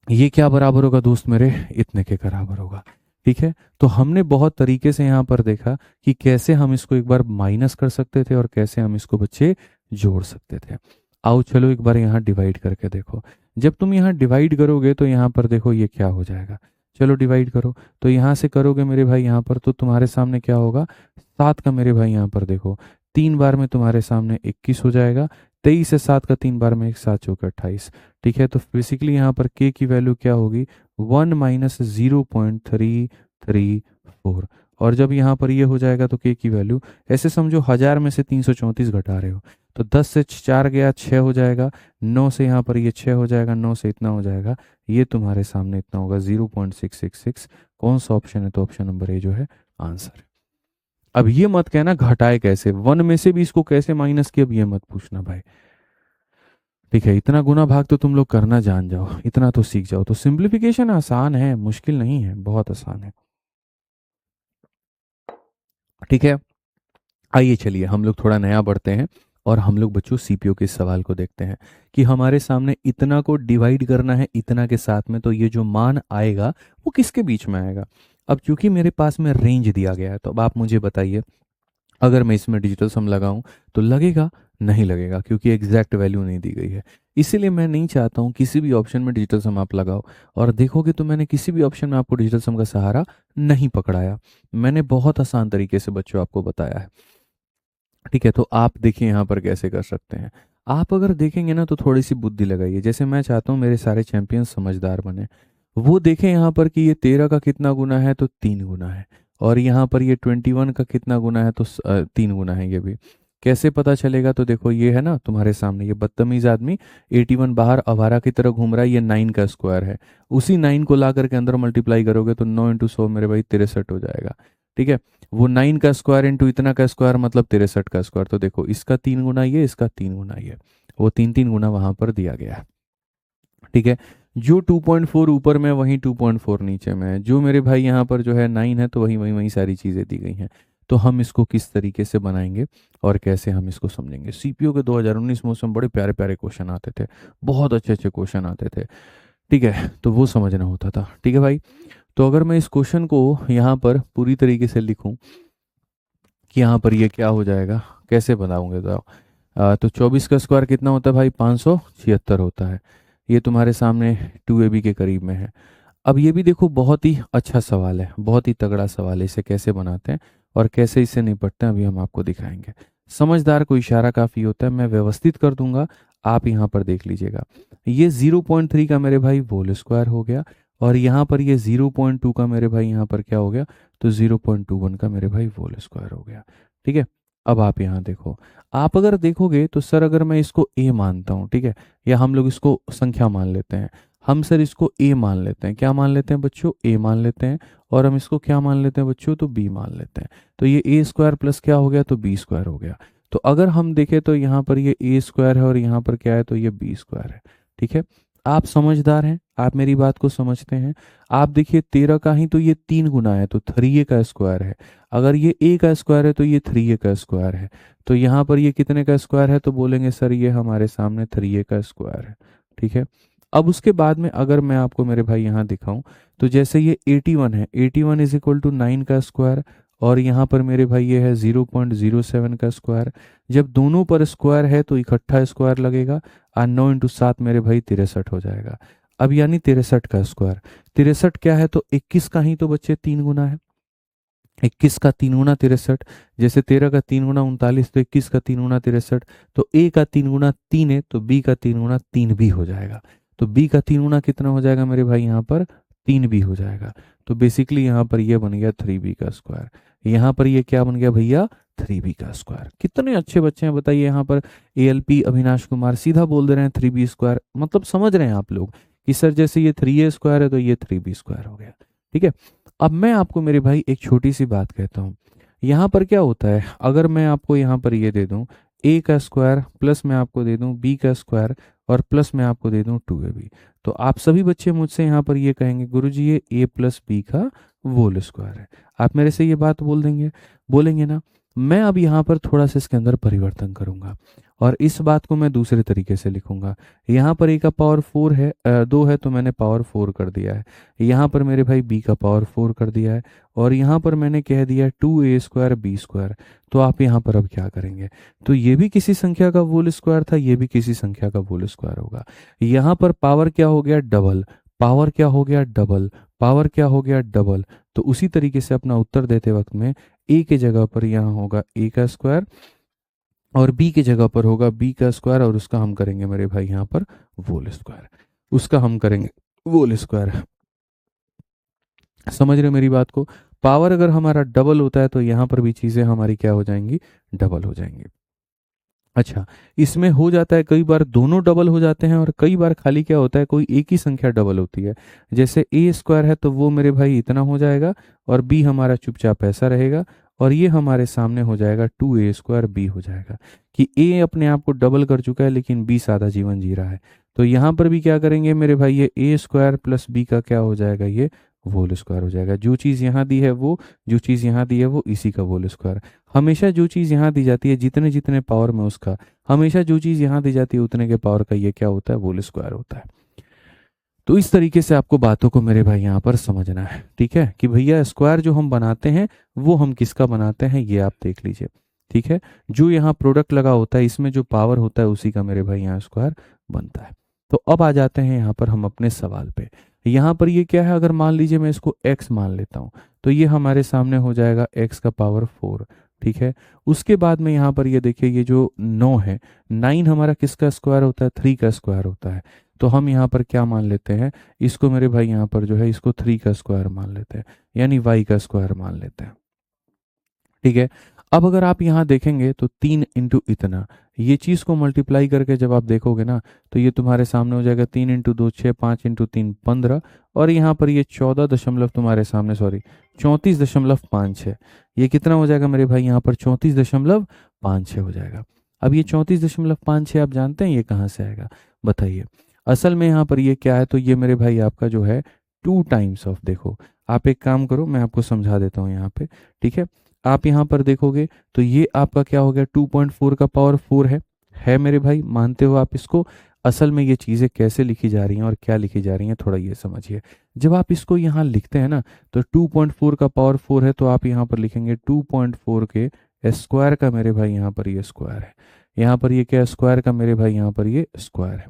ये क्या बराबर होगा दोस्त मेरे, इतने के बराबर होगा। ठीक है, तो हमने बहुत तरीके से यहाँ पर देखा कि कैसे हम इसको एक बार माइनस कर सकते थे और कैसे हम इसको बच्चे जोड़ सकते थे। आओ चलो एक बार यहाँ डिवाइड करके देखो। जब तुम यहाँ डिवाइड करोगे तो यहाँ पर देखो ये क्या हो जाएगा। चलो डिवाइड करो, तो यहाँ से करोगे मेरे भाई यहाँ पर, तो तुम्हारे सामने क्या होगा, 7 का मेरे भाई यहाँ पर देखो 3 बार में तुम्हारे सामने 21 हो जाएगा। 23 से 7 का 3 बार में 1 7 चौके 28। ठीक है, तो बेसिकली यहाँ पर के की वैल्यू क्या होगी, 1 माइनस 0.334। और जब यहाँ पर ये हो जाएगा तो के की वैल्यू, ऐसे समझो 1000 में से 334 घटा रहे हो, तो 10 से 4 गया 6 हो जाएगा, 9 से यहाँ पर ये 6 हो जाएगा, 9 से इतना हो जाएगा, ये तुम्हारे सामने इतना होगा 0.666। कौन सा ऑप्शन है, तो ऑप्शन नंबर ए जो है आंसर है। अब ये मत कहना घटाए कैसे, 1 में से भी इसको कैसे माइनस किया, अब ये मत पूछना भाई। ठीक है, इतना गुना भाग तो तुम लोग करना जान जाओ, इतना तो सीख जाओ। तो सिंप्लीफिकेशन आसान है, मुश्किल नहीं है, बहुत आसान है। ठीक है, आइए चलिए हम लोग थोड़ा नया बढ़ते हैं और हम लोग बच्चों सीपीयू के सवाल को देखते हैं कि हमारे सामने इतना को डिवाइड करना है इतना के साथ में, तो ये जो मान आएगा वो किसके बीच में आएगा। अब चूंकि मेरे पास में रेंज दिया गया है, तो अब आप मुझे बताइए अगर मैं इसमें डिजिटल सम लगाऊं तो लगेगा, नहीं लगेगा, क्योंकि एग्जैक्ट वैल्यू नहीं दी गई है। इसीलिए मैं नहीं चाहता हूं किसी भी ऑप्शन में डिजिटल सम आप लगाओ। और देखोगे तो मैंने किसी भी ऑप्शन में आपको डिजिटल सम का सहारा नहीं पकड़ाया, मैंने बहुत आसान तरीके से बच्चों आपको बताया है। ठीक है, तो आप देखिए यहाँ पर कैसे कर सकते हैं। आप अगर देखेंगे ना तो थोड़ी सी बुद्धि लगाइए, जैसे मैं चाहता हूँ मेरे सारे चैंपियन समझदार बने। वो देखें यहाँ पर कि ये 13 का कितना गुना है, तो 3 गुना है। और यहाँ पर ये 21 का कितना गुना है, तो 3 गुना है। ये भी कैसे पता चलेगा, तो देखो ये है ना तुम्हारे सामने, ये बदतमीज आदमी 81 बाहर आवारा की तरह घूम रहा है, ये 9 का स्क्वायर है। उसी 9 को ला करके अंदर मल्टीप्लाई करोगे तो 9 इंटू 100 मेरे भाई 63 हो जाएगा। ठीक है, वो 9 का स्क्वायर इंटू इतना का स्क्वायर मतलब 63 का स्क्वायर। तो देखो इसका 3 गुना ये, इसका 3 गुना ये, वो 3 गुना वहां पर दिया गया है। ठीक है, जो 2.4 ऊपर में वहीं 2.4 नीचे में है, जो मेरे भाई यहाँ पर जो है 9 है, तो वही वही वही सारी चीज़ें दी गई हैं। तो हम इसको किस तरीके से बनाएंगे और कैसे हम इसको समझेंगे। सीपीयू के 2019 मौसम बड़े प्यारे प्यारे क्वेश्चन आते थे, बहुत अच्छे अच्छे क्वेश्चन आते थे। ठीक है, तो वो समझना होता था। ठीक है भाई, तो अगर मैं इस क्वेश्चन को यहाँ पर पूरी तरीके से लिखूं कि यहाँ पर ये क्या हो जाएगा, कैसे बनाऊंगे तो तो 24 का स्क्वायर कितना होता है भाई, 576 होता है। ये तुम्हारे सामने 2ab के करीब में है। अब ये भी देखो बहुत ही अच्छा सवाल है, बहुत ही तगड़ा सवाल है। इसे कैसे बनाते हैं और कैसे इससे निपटते हैं अभी हम आपको दिखाएंगे। समझदार को इशारा काफ़ी होता है, मैं व्यवस्थित कर दूंगा, आप यहाँ पर देख लीजिएगा। ये 0.3 का मेरे भाई होल स्क्वायर हो गया, और यहाँ पर ये 0.2 का मेरे भाई यहाँ पर क्या हो गया, तो 0.21 का मेरे भाई होल स्क्वायर हो गया। ठीक है, अब आप यहाँ देखो, आप अगर देखोगे तो सर अगर मैं इसको a मानता हूँ, ठीक है, या हम लोग इसको संख्या मान लेते हैं, हम सर इसको a मान लेते हैं, क्या मान लेते हैं बच्चों, a मान लेते हैं। और हम इसको क्या मान लेते हैं बच्चों, तो b मान लेते हैं। तो ये a स्क्वायर प्लस क्या हो गया, तो b स्क्वायर हो गया। तो अगर हम देखें तो यहाँ पर ये a स्क्वायर है और यहाँ पर क्या है, तो ये b स्क्वायर है। ठीक है, आप समझदार हैं, आप मेरी बात को समझते हैं। आप देखिए 13 का ही तो ये 3 गुना है, तो 3a का स्क्वायर है। अगर ये a का स्क्वायर है तो ये 3a का स्क्वायर है। तो यहाँ पर ये कितने का स्क्वायर है, तो बोलेंगे सर ये हमारे सामने 3a का स्क्वायर है। ठीक है, अब उसके बाद में अगर मैं आपको मेरे भाई यहाँ दिखाऊं, तो जैसे ये 81 है, 81 इज इक्वल टू 9 का स्क्वायर, और यहाँ पर मेरे भाई ये है 0.07 का स्क्वायर। जब दोनों पर स्क्वायर है तो इकट्ठा स्क्वायर लगेगा, और 9 इंटू 7 मेरे भाई 63 हो जाएगा। अब यानी 63 का स्क्वायर, 63 क्या है, तो 21 का ही तो बच्चे 3 गुना है। 21 का 3 गुना 63, जैसे 13 का 3 गुना 39, तो 21 का 3 गुना 63। तो a का 3 गुना 3 है, तो b का 3 गुना 3 भी हो जाएगा। तो b का 3 गुना कितना हो जाएगा मेरे भाई, यहाँ पर 3 भी हो जाएगा। तो बेसिकली यहाँ पर ये बन गया 3b का स्क्वायर। यहाँ पर ये क्या बन गया भैया, 3b का स्क्वायर। कितने अच्छे बच्चे हैं बताइए, यहाँ पर ALP अविनाश कुमार सीधा बोल दे रहे हैं 3b स्क्वायर। मतलब समझ रहे हैं आप लोग कि सर जैसे ये 3a स्क्वायर है तो ये 3b स्क्वायर हो गया। ठीक है, अब मैं आपको मेरे भाई एक छोटी सी बात कहता हूँ। यहाँ पर क्या होता है, अगर मैं आपको यहाँ पर ये दे दूँ a का स्क्वायर, प्लस मैं आपको दे दूँ b का स्क्वायर, और प्लस मैं आपको दे दूँ 2ab, तो आप सभी बच्चे मुझसे यहाँ पर ये कहेंगे गुरुजी ये a प्लस b का होल स्क्वायर है। आप मेरे से ये बात बोल देंगे, बोलेंगे ना। मैं अब यहाँ पर थोड़ा सा इसके अंदर परिवर्तन करूँगा, और इस बात को मैं दूसरे तरीके से लिखूंगा। यहाँ पर ए का पावर 4 है, 2 है, तो मैंने पावर 4 कर दिया है। यहाँ पर मेरे भाई बी का पावर 4 कर दिया है, और यहाँ पर मैंने कह दिया 2a² b²। तो आप यहाँ पर अब क्या करेंगे, तो ये भी किसी संख्या का होल स्क्वायर था, ये भी किसी संख्या का होल स्क्वायर होगा। यहाँ पर पावर क्या हो गया, डबल, पावर क्या हो गया, डबल, पावर क्या हो गया, डबल। तो उसी तरीके से अपना उत्तर देते वक्त में ए के जगह पर यहाँ होगा ए का स्क्वायर, और बी की जगह पर होगा बी का स्क्वायर, और उसका हम करेंगे मेरे भाई यहाँ पर होल स्क्वायर, उसका हम करेंगे होल स्क्वायर। समझ रहे हो मेरी बात को? पावर अगर हमारा डबल होता है तो यहाँ पर भी चीज़ें हमारी क्या हो जाएंगी, डबल हो जाएंगी। अच्छा, इसमें हो जाता है कई बार दोनों डबल हो जाते हैं, और कई बार खाली क्या होता है, कोई एक ही संख्या डबल होती है। जैसे a² है तो वो मेरे भाई इतना हो जाएगा, और b हमारा चुपचाप ऐसा रहेगा, और ये हमारे सामने हो जाएगा 2a² b हो जाएगा, कि a अपने आप को डबल कर चुका है लेकिन b सादा जीवन जी रहा है। तो यहाँ पर भी क्या करेंगे मेरे भाई, ये a² प्लस b का क्या हो जाएगा, ये होल स्क्वायर हो जाएगा। जो चीज़ यहाँ दी है वो, जो चीज़ यहाँ दी है वो, इसी का होल स्क्वायर। हमेशा जो चीज़ यहाँ दी जाती है जितने जितने पावर में उसका, हमेशा जो चीज़ यहाँ दी जाती है उतने के पावर का ये क्या होता है, होल स्क्वायर होता है। तो इस तरीके से आपको बातों को मेरे भाई यहाँ पर समझना है, ठीक है, कि भैया स्क्वायर जो हम बनाते हैं वो हम किसका बनाते हैं, ये आप देख लीजिए, ठीक है। जो यहाँ प्रोडक्ट लगा होता है इसमें जो पावर होता है उसी का मेरे भाई यहाँ स्क्वायर बनता है। तो अब आ जाते हैं यहाँ पर हम अपने सवाल पे। यहाँ पर ये क्या है, अगर मान लीजिए मैं इसको x मान लेता हूँ, तो ये हमारे सामने हो जाएगा x का पावर 4, ठीक है। उसके बाद में यहाँ पर ये देखिए, ये जो 9 है, 9 हमारा किसका स्क्वायर होता है, 3 का स्क्वायर होता है। तो हम यहाँ पर क्या मान लेते हैं, इसको मेरे भाई यहाँ पर जो है इसको 3 का स्क्वायर मान लेते हैं, यानी y का स्क्वायर मान लेते हैं, ठीक है। अब अगर आप यहाँ देखेंगे तो 3 इंटू इतना, ये चीज़ को मल्टीप्लाई करके जब आप देखोगे ना, तो ये तुम्हारे सामने हो जाएगा 3 इंटू 2 6, 5 इंटू 3 15, और यहाँ पर ये 14 दशमलव तुम्हारे सामने, सॉरी 34.56, ये कितना हो जाएगा मेरे भाई यहाँ पर 34.56 हो जाएगा। अब ये 34.56 आप जानते हैं ये कहाँ से आएगा, बताइए। असल में यहाँ पर ये क्या है, तो ये मेरे भाई आपका जो है 2 टाइम्स ऑफ, देखो आप एक काम करो, मैं आपको समझा देता हूँ यहाँ पे, ठीक है। आप यहाँ पर देखोगे तो ये आपका क्या हो गया, 2.4 का पावर 4 है मेरे भाई, मानते हो आप इसको? असल में ये चीज़ें कैसे लिखी जा रही हैं और क्या लिखी जा रही हैं, थोड़ा ये समझिए। जब आप इसको यहाँ लिखते हैं ना, तो 2.4 का पावर 4 है, तो आप यहाँ पर लिखेंगे 2.4 के स्क्वायर का मेरे भाई यहाँ पर ये स्क्वायर है, यहाँ पर ये क्या स्क्वायर का मेरे भाई यहाँ पर ये स्क्वायर है।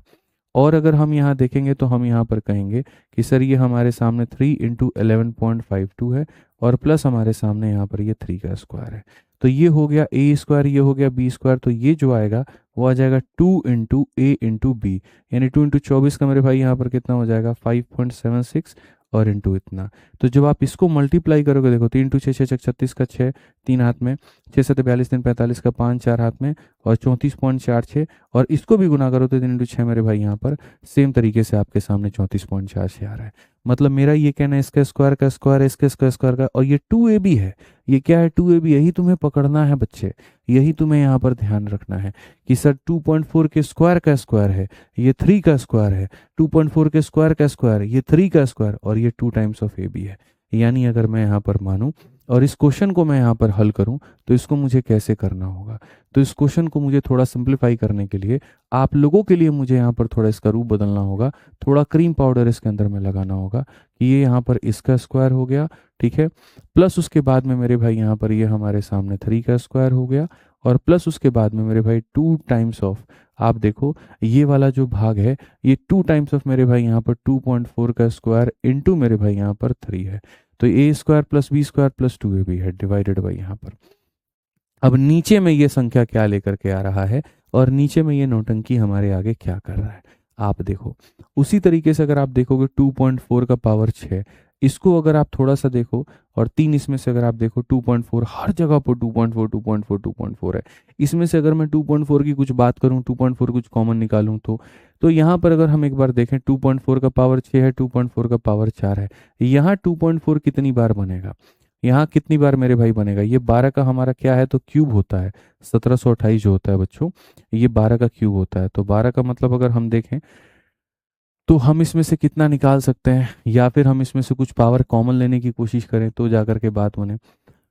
और अगर हम यहाँ देखेंगे तो हम यहाँ पर कहेंगे कि सर ये हमारे सामने 3 इंटू 11.52 है, और प्लस हमारे सामने यहाँ पर ये 3 का स्क्वायर है। तो ये हो गया a², ये हो गया b², तो ये जो आएगा वो आ जाएगा 2 इंटू a इंटू बी, यानी 2 इंटू 24 का मेरे भाई यहाँ पर कितना हो जाएगा 5.76, और इंटू इतना। तो जब आप इसको मल्टीप्लाई करोगे, देखो 3 इंटू 6 6 36 का 6, 3 हाथ में, 6 7 42 3 45 का 5 4 हाथ में, और 34.46, और इसको भी गुना करो तो 3 इंटू 6 मेरे भाई यहाँ पर सेम तरीके से आपके सामने 34.46 आ रहा है। मतलब मेरा ये कहना है इसका स्क्वायर का स्क्वायर, इसके स्क्वायर का, और ये 2ab है, ये क्या है 2ab, यही तुम्हें पकड़ना है बच्चे, यही तुम्हें यहाँ पर ध्यान रखना है कि सर 2.4 के स्क्वायर का स्क्वायर है, ये 3 का स्क्वायर है, 2.4 के स्क्वायर का स्क्वायर, ये 3 का स्क्वायर, और ये 2 टाइम्स ऑफ ab है। यानी अगर मैं यहाँ पर मानूं और इस क्वेश्चन को मैं यहाँ पर हल करूं, तो इसको मुझे कैसे करना होगा, तो इस क्वेश्चन को मुझे थोड़ा सिंप्लीफाई करने के लिए आप लोगों के लिए मुझे यहाँ पर थोड़ा इसका रूप बदलना होगा, थोड़ा क्रीम पाउडर इसके अंदर में लगाना होगा, कि ये यहाँ पर इसका स्क्वायर हो गया, ठीक है, प्लस उसके बाद में मेरे भाई यहाँ पर ये हमारे सामने 3 का स्क्वायर हो गया, और प्लस उसके बाद में मेरे भाई 2 टाइम्स ऑफ, आप देखो ये वाला जो भाग है ये 2 टाइम्स ऑफ मेरे भाई यहाँ पर 2.4 का स्क्वायर इंटू मेरे भाई यहाँ पर 3 है, तो a² plus b² plus 2ab है, डिवाइडेड बाई यहाँ पर। अब नीचे में ये संख्या क्या लेकर के आ रहा है, और नीचे में ये नौटंकी हमारे आगे क्या कर रहा है, आप देखो। उसी तरीके से अगर आप देखोगे 2.4 का पावर 6, इसको अगर आप थोड़ा सा देखो, और 3 इसमें से अगर आप देखो 2.4 हर जगह पर 2.4 2.4 2.4 है। इसमें से अगर मैं 2.4 की कुछ बात करूं, 2.4 कुछ कॉमन निकालूं, तो यहाँ पर अगर हम एक बार देखें 2.4 का पावर 6 है, 2.4 का पावर 4 है, यहाँ 2.4 कितनी बार बनेगा, यहाँ कितनी बार मेरे भाई बनेगा, ये 12 का हमारा क्या है, तो क्यूब होता है, 1728 जो होता है बच्चों, ये 12 का क्यूब होता है। तो 12 का मतलब अगर हम देखें तो हम इसमें से कितना निकाल सकते हैं, या फिर हम इसमें से कुछ पावर कॉमन लेने की कोशिश करें तो जाकर के बात बने।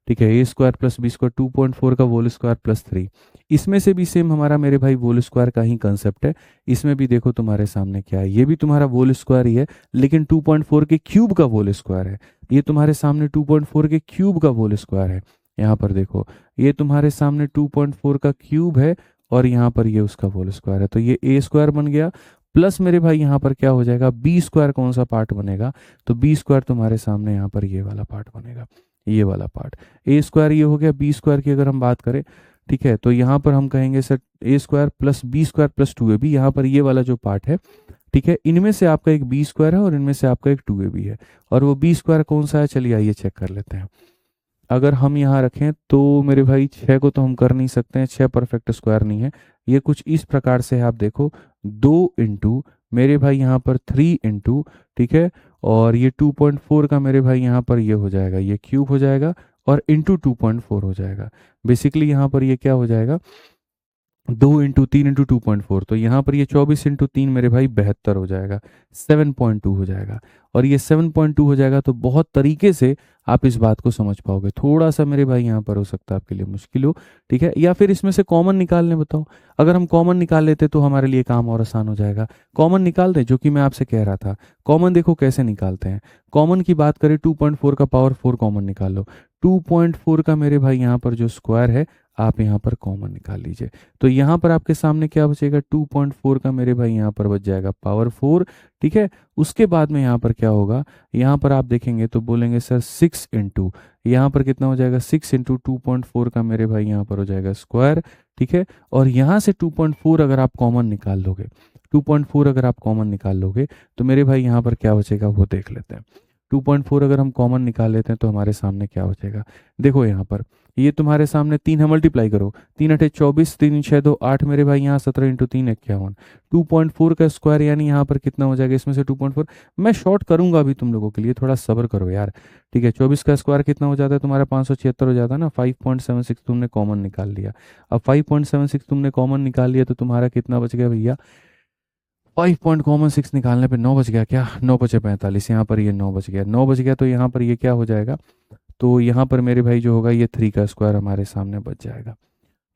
ठीक है, A square plus B square 2.4 का होल स्क्वायर प्लस 3। इसमें से भी सेम हमारा मेरे भाई होल स्क्वायर का ही कंसेप्ट है। इसमें भी देखो तुम्हारे सामने क्या है, ये भी तुम्हारा होल स्क्वायर ही है, लेकिन 2.4 के क्यूब का होल स्क्वायर है। ये तुम्हारे सामने 2.4 के क्यूब का होल स्क्वायर है। यहाँ पर देखो, ये तुम्हारे सामने 2.4 का क्यूब है और यहाँ पर ये उसका होल स्क्वायर है, तो ये ए स्क्वायर बन गया। प्लस मेरे भाई यहाँ पर क्या हो जाएगा, बी स्क्वायर कौन सा पार्ट बनेगा, तो बी स्क्वायर तुम्हारे सामने यहाँ पर ये वाला पार्ट बनेगा, ये वाला पार्ट। ए स्क्वायर ये हो गया, बी स्क्वायर की अगर हम बात करें, ठीक है, तो यहाँ पर हम कहेंगे sir A square plus B square plus 2ab, यहाँ पर ये वाला जो पार्ट है, ठीक है, इनमें से आपका एक बी स्क्वायर है और इनमें से आपका एक 2ab है। और वो बी स्क्वायर कौन सा है, चलिए आइए चेक कर लेते हैं। अगर हम यहाँ रखें तो मेरे भाई 6 को तो हम कर नहीं सकते हैं, 6 परफेक्ट स्क्वायर नहीं है। ये कुछ इस प्रकार से है, आप देखो 2 इंटू मेरे भाई यहाँ पर 3 इंटू, ठीक है, और ये 2.4 का मेरे भाई यहाँ पर ये हो जाएगा, ये क्यूब हो जाएगा और इंटू 2.4 हो जाएगा। बेसिकली यहाँ पर ये क्या हो जाएगा, 2 इंटू 3 इंटू 2.4, तो यहाँ पर ये 24 इंटू 3 मेरे भाई 72 हो जाएगा, 7.2 हो जाएगा। और ये 7.2 हो जाएगा तो बहुत तरीके से आप इस बात को समझ पाओगे। थोड़ा सा मेरे भाई यहाँ पर हो सकता है आपके लिए मुश्किल हो, ठीक है, या फिर इसमें से कॉमन निकालने बताओ। अगर हम कॉमन निकाल लेते तो हमारे लिए काम और आसान हो जाएगा। कॉमन निकाल दें, जो कि मैं आपसे कह रहा था। कॉमन देखो कैसे निकालते हैं। कॉमन की बात करें, 2.4 का पावर 4 कॉमन निकाल लो। 2.4 का मेरे भाई यहाँ पर जो स्क्वायर है, आप यहाँ पर कॉमन निकाल लीजिए। तो यहाँ पर आपके सामने क्या बचेगा, 2.4 का मेरे भाई यहाँ पर बच जाएगा पावर 4, ठीक है। उसके बाद में यहाँ पर क्या होगा, यहाँ पर आप देखेंगे तो बोलेंगे सर 6 इंटू, यहाँ पर कितना हो जाएगा, 6 इंटू 2.4 का मेरे भाई यहाँ पर हो जाएगा स्क्वायर, ठीक है। और यहाँ से 2.4 अगर आप कॉमन निकाल लोगे, 2.4 अगर आप कॉमन निकाल लोगे तो मेरे भाई यहाँ पर क्या बचेगा वो देख लेते हैं। 2.4 अगर हम कॉमन निकाल लेते हैं तो हमारे सामने क्या बचेगा, देखो यहाँ पर ये तुम्हारे सामने 3 है, मल्टीप्लाई करो, 3 अठे 24, 3 6 2 8 मेरे भाई यहाँ 17 इंटू 3 51। 2.4 का स्क्वायर यानी यहाँ पर कितना हो जाएगा, इसमें से 2.4 मैं शॉर्ट करूंगा अभी तुम लोगों के लिए, थोड़ा सब्र करो यार, ठीक है। 24 का स्क्वायर कितना हो जाता है तुम्हारा, 576 हो जाता है ना। 5.76 तुमने कॉमन निकाल लिया। अब 5.76 तुमने कॉमन निकाल लिया तो तुम्हारा कितना बच गया भैया, 5 पॉइंट कॉमन 6 निकालने पे 9 बच गया, क्या 9 बचे 45, यहाँ पर ये 9 बच गया, 9 बच गया तो यहाँ पर ये क्या हो जाएगा, तो यहाँ पर मेरे भाई जो होगा ये 3 का स्क्वायर हमारे सामने बच जाएगा,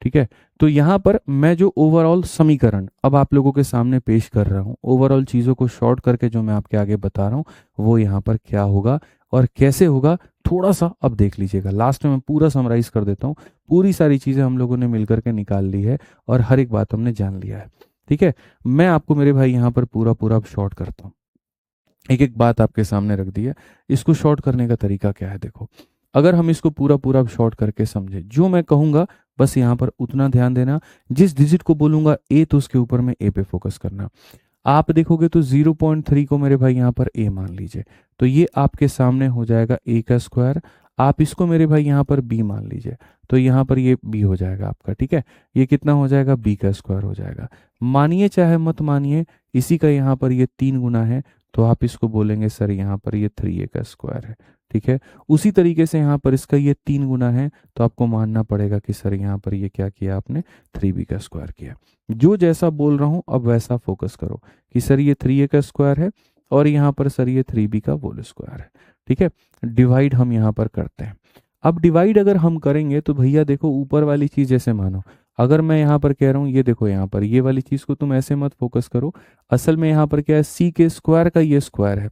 ठीक है। तो यहाँ पर मैं जो ओवरऑल समीकरण अब आप लोगों के सामने पेश कर रहा हूँ, ओवरऑल चीज़ों को शॉर्ट करके जो मैं आपके आगे बता रहा हूँ, वो यहाँ पर क्या होगा और कैसे होगा, थोड़ा सा अब देख लीजिएगा। लास्ट में मैं पूरा समराइज कर देता हूँ। पूरी सारी चीज़ें हम लोगों ने मिलकर के निकाल ली है और हर एक बात हमने जान लिया है, ठीक है। मैं आपको मेरे भाई यहाँ पर पूरा पूरा अब शॉर्ट करता हूँ। एक एक बात आपके सामने रख दी है। इसको शॉर्ट करने का तरीका क्या है, देखो। अगर हम इसको पूरा पूरा शॉर्ट करके समझे, जो मैं कहूँगा बस यहाँ पर उतना ध्यान देना। जिस डिजिट को बोलूंगा ए, तो उसके ऊपर में ए पे फोकस करना। आप देखोगे तो 0.3 को मेरे भाई यहाँ पर ए मान लीजिए, तो ये आपके सामने हो जाएगा ए का स्क्वायर। आप इसको मेरे भाई यहाँ पर बी मान लीजिए, तो यहाँ पर ये बी हो जाएगा आपका, ठीक है। ये कितना हो जाएगा, बी का स्क्वायर हो जाएगा। मानिए चाहे मत मानिए, इसी का यहाँ पर ये 3 गुना है, तो आप इसको बोलेंगे सर यहाँ पर ये 3a का स्क्वायर है, ठीक है। उसी तरीके से यहाँ पर इसका ये 3 गुना है, तो आपको मानना पड़ेगा कि सर यहाँ पर ये क्या किया आपने, 3b का स्क्वायर किया। जो जैसा बोल रहा हूँ अब वैसा फोकस करो कि सर ये 3a का स्क्वायर है और यहाँ पर सर ये 3b का होल स्क्वायर है, ठीक है। डिवाइड हम यहाँ पर करते हैं। अब डिवाइड अगर हम करेंगे तो भैया देखो, ऊपर वाली चीज़ जैसे मानो, अगर मैं यहाँ पर कह रहा हूँ ये देखो, यहाँ पर ये वाली चीज़ को तुम ऐसे मत फोकस करो। असल में यहाँ पर क्या है, सी के स्क्वायर का ये स्क्वायर है,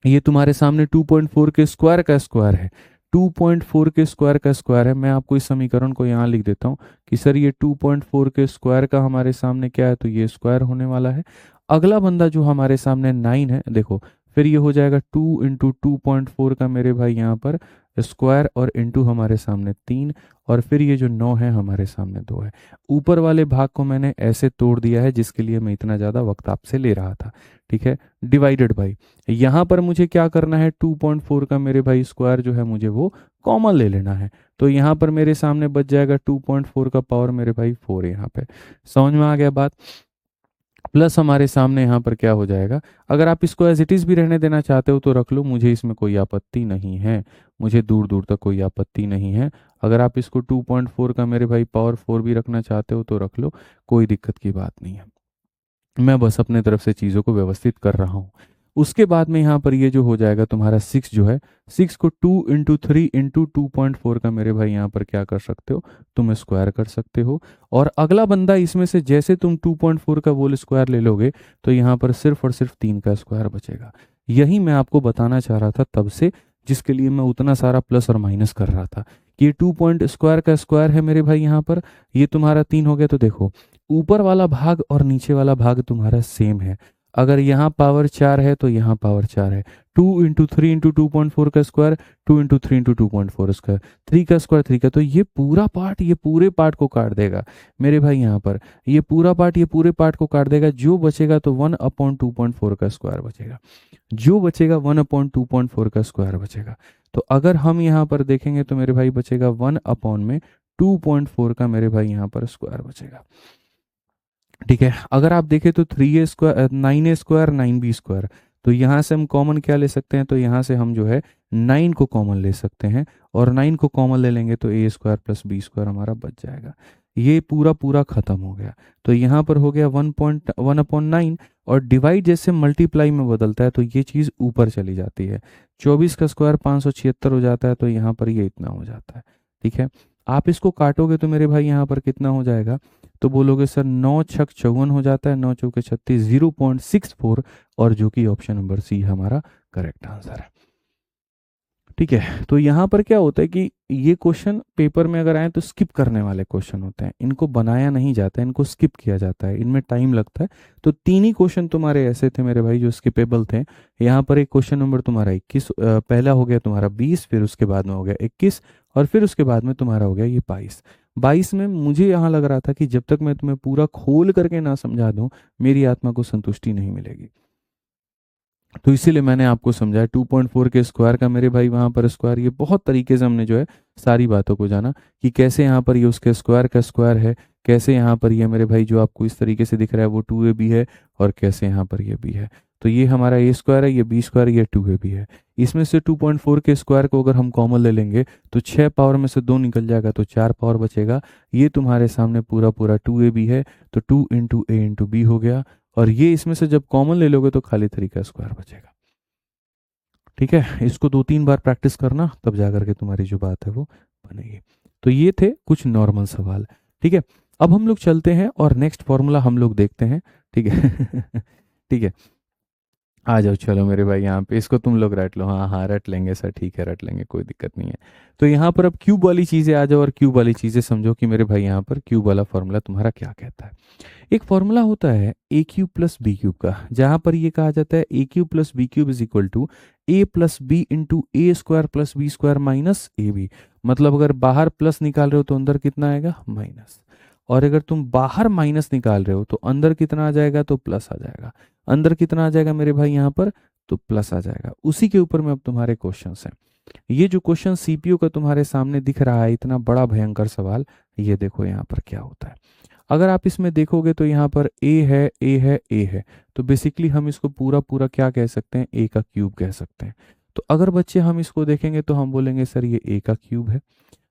ये तुम्हारे सामने 2.4 के स्क्वायर का स्क्वायर है। 2.4 के स्क्वायर का स्क्वायर है। मैं आपको इस समीकरण को यहाँ लिख देता हूँ कि सर ये 2.4 के स्क्वायर का हमारे सामने क्या है, तो ये स्क्वायर होने वाला है। अगला बंदा जो हमारे सामने 9 है, देखो फिर ये हो जाएगा 2 इंटू 2.4 का मेरे भाई यहाँ पर स्क्वायर और इंटू हमारे सामने 3, और फिर ये जो 9 है हमारे सामने 2 है। ऊपर वाले भाग को मैंने ऐसे तोड़ दिया है जिसके लिए मैं इतना ज़्यादा वक्त आपसे ले रहा था, ठीक है। डिवाइडेड बाई, यहाँ पर मुझे क्या करना है, 2.4 का मेरे भाई स्क्वायर जो है मुझे वो कॉमन ले लेना है। तो यहाँ पर मेरे सामने बच जाएगा 2.4 का पावर मेरे भाई 4, यहाँ पे समझ में आ गया बात। प्लस हमारे सामने यहाँ पर क्या हो जाएगा, अगर आप इसको एज इट इज़ भी रहने देना चाहते हो तो रख लो, मुझे इसमें कोई आपत्ति नहीं है, मुझे दूर दूर तक कोई आपत्ति नहीं है। अगर आप इसको 2.4 का मेरे भाई पावर 4 भी रखना चाहते हो तो रख लो, कोई दिक्कत की बात नहीं है। मैं बस अपने तरफ से चीज़ों को व्यवस्थित कर रहा हूँ। उसके बाद में यहाँ पर ये जो हो जाएगा तुम्हारा 6 जो है, 6 को 2 × 3 × 2.4 का मेरे भाई यहाँ पर क्या कर सकते हो, तुम स्क्वायर कर सकते हो। और अगला बंदा इसमें से जैसे तुम 2.4 का होल स्क्वायर ले लोगे तो यहाँ पर सिर्फ और सिर्फ 3 का स्क्वायर बचेगा। यही मैं आपको बताना चाह रहा था तब से, जिसके लिए मैं उतना सारा प्लस और माइनस कर रहा था कि ये 2 पॉइंट स्क्वायर का स्क्वायर है मेरे भाई यहाँ पर, ये तुम्हारा 3 हो गया। तो देखो ऊपर वाला भाग और नीचे वाला भाग तुम्हारा सेम है। अगर यहाँ पावर 4 है तो यहाँ पावर 4 है। 2 × 3 × 2.4 का स्क्वायर, 2 × 3 × 2.4 स्क्वायर, 3 का स्क्वायर 3 का। तो ये पूरा पार्ट ये पूरे पार्ट को काट देगा मेरे भाई यहाँ पर, ये पूरा पार्ट ये पूरे पार्ट को काट देगा। जो बचेगा तो 1/2.4 का स्क्वायर बचेगा, जो बचेगा 1/2.4 का स्क्वायर बचेगा। तो अगर हम यहाँ पर देखेंगे तो मेरे भाई बचेगा 1/2.4 का मेरे भाई यहाँ पर स्क्वायर बचेगा। ठीक है, अगर आप देखें तो 3a square 9a square 9b square, तो यहाँ से हम कॉमन क्या ले सकते हैं, तो यहाँ से हम जो है 9 को कॉमन ले सकते हैं, और 9 को कॉमन ले लेंगे तो a square plus b square हमारा बच जाएगा। ये पूरा पूरा खत्म हो गया। तो यहाँ पर हो गया 1/9, और डिवाइड जैसे मल्टीप्लाई में बदलता है तो ये चीज़ ऊपर चली जाती है। 24 का स्क्वायर 576 हो जाता है, तो यहाँ पर ये इतना हो जाता है। ठीक है, आप इसको काटोगे तो मेरे भाई यहाँ पर कितना हो जाएगा, तो बोलोगे सर 9 × 6 = 54 हो जाता है, 9 × 4 = 36, 0.64, और जो कि ऑप्शन नंबर सी हमारा करेक्ट आंसर है। ठीक है, तो यहाँ पर क्या होता है कि ये क्वेश्चन पेपर में अगर आए तो स्किप करने वाले क्वेश्चन होते हैं, इनको बनाया नहीं जाता है, इनको स्किप किया जाता है, इनमें टाइम लगता है। तो 3 ही क्वेश्चन तुम्हारे ऐसे थे मेरे भाई जो स्किपेबल थे। यहाँ पर एक क्वेश्चन नंबर तुम्हारा 21, पहला हो गया तुम्हारा 20, फिर उसके बाद में हो गया 21, और फिर उसके बाद में तुम्हारा हो गया ये 22। 22 में मुझे यहाँ लग रहा था कि जब तक मैं तुम्हें पूरा खोल करके ना समझा दूँ मेरी आत्मा को संतुष्टि नहीं मिलेगी, तो इसीलिए मैंने आपको समझाया 2.4 के स्क्वायर का मेरे भाई वहाँ पर स्क्वायर। ये बहुत तरीके से हमने जो है सारी बातों को जाना कि कैसे यहाँ पर ये उसके स्क्वायर का स्क्वायर है, कैसे यहाँ पर ये मेरे भाई जो आपको इस तरीके से दिख रहा है वो 2ab है, और कैसे यहाँ पर ये b है। तो ये हमारा a स्क्वायर है, ये b स्क्वायर, ये 2ab है। इसमें से 2.4 के स्क्वायर को अगर हम कॉमन ले लेंगे तो 6 पावर में से 2 निकल जाएगा तो 4 पावर बचेगा। ये तुम्हारे सामने पूरा पूरा 2ab है, तो 2 × a × b हो गया, और ये इसमें से जब कॉमन ले लोगे तो खाली 3 का स्क्वायर बचेगा। ठीक है, इसको 2-3 बार प्रैक्टिस करना, तब जाकर के तुम्हारी जो बात है वो बनेगी। तो ये थे कुछ नॉर्मल सवाल। ठीक है, अब हम लोग चलते हैं और नेक्स्ट फॉर्मूला हम लोग देखते हैं। ठीक है ठीक है, आ जाओ चलो मेरे भाई यहाँ पे, इसको तुम लोग रट लो। हाँ हाँ रट लेंगे सर, ठीक है रट लेंगे, कोई दिक्कत नहीं है। तो यहाँ पर अब क्यूब वाली चीज़ें आ जाओ, और क्यूब वाली चीज़ें समझो कि मेरे भाई यहाँ पर क्यूब वाला फॉर्मूला तुम्हारा क्या कहता है। एक फॉर्मूला होता है a cube plus B cube का, जहाँ पर ये कहा जाता है a cube plus B cube is equal to a plus B into A square plus B square minus A B. मतलब अगर बाहर प्लस निकाल रहे हो तो अंदर कितना आएगा, माइनस, और अगर तुम बाहर माइनस निकाल रहे हो तो अंदर कितना आ जाएगा, तो प्लस आ जाएगा। अंदर कितना आ जाएगा मेरे भाई यहाँ पर, तो प्लस आ जाएगा। उसी के ऊपर में अब तुम्हारे क्वेश्चन हैं। ये जो क्वेश्चन सीपीयू का तुम्हारे सामने दिख रहा है, इतना बड़ा भयंकर सवाल, ये देखो यहाँ पर क्या होता है। अगर आप इसमें देखोगे तो यहाँ पर a है, a है, a है, तो बेसिकली हम इसको पूरा पूरा क्या कह सकते हैं, a का क्यूब कह सकते हैं। तो अगर बच्चे हम इसको देखेंगे तो हम बोलेंगे सर ये a का क्यूब है।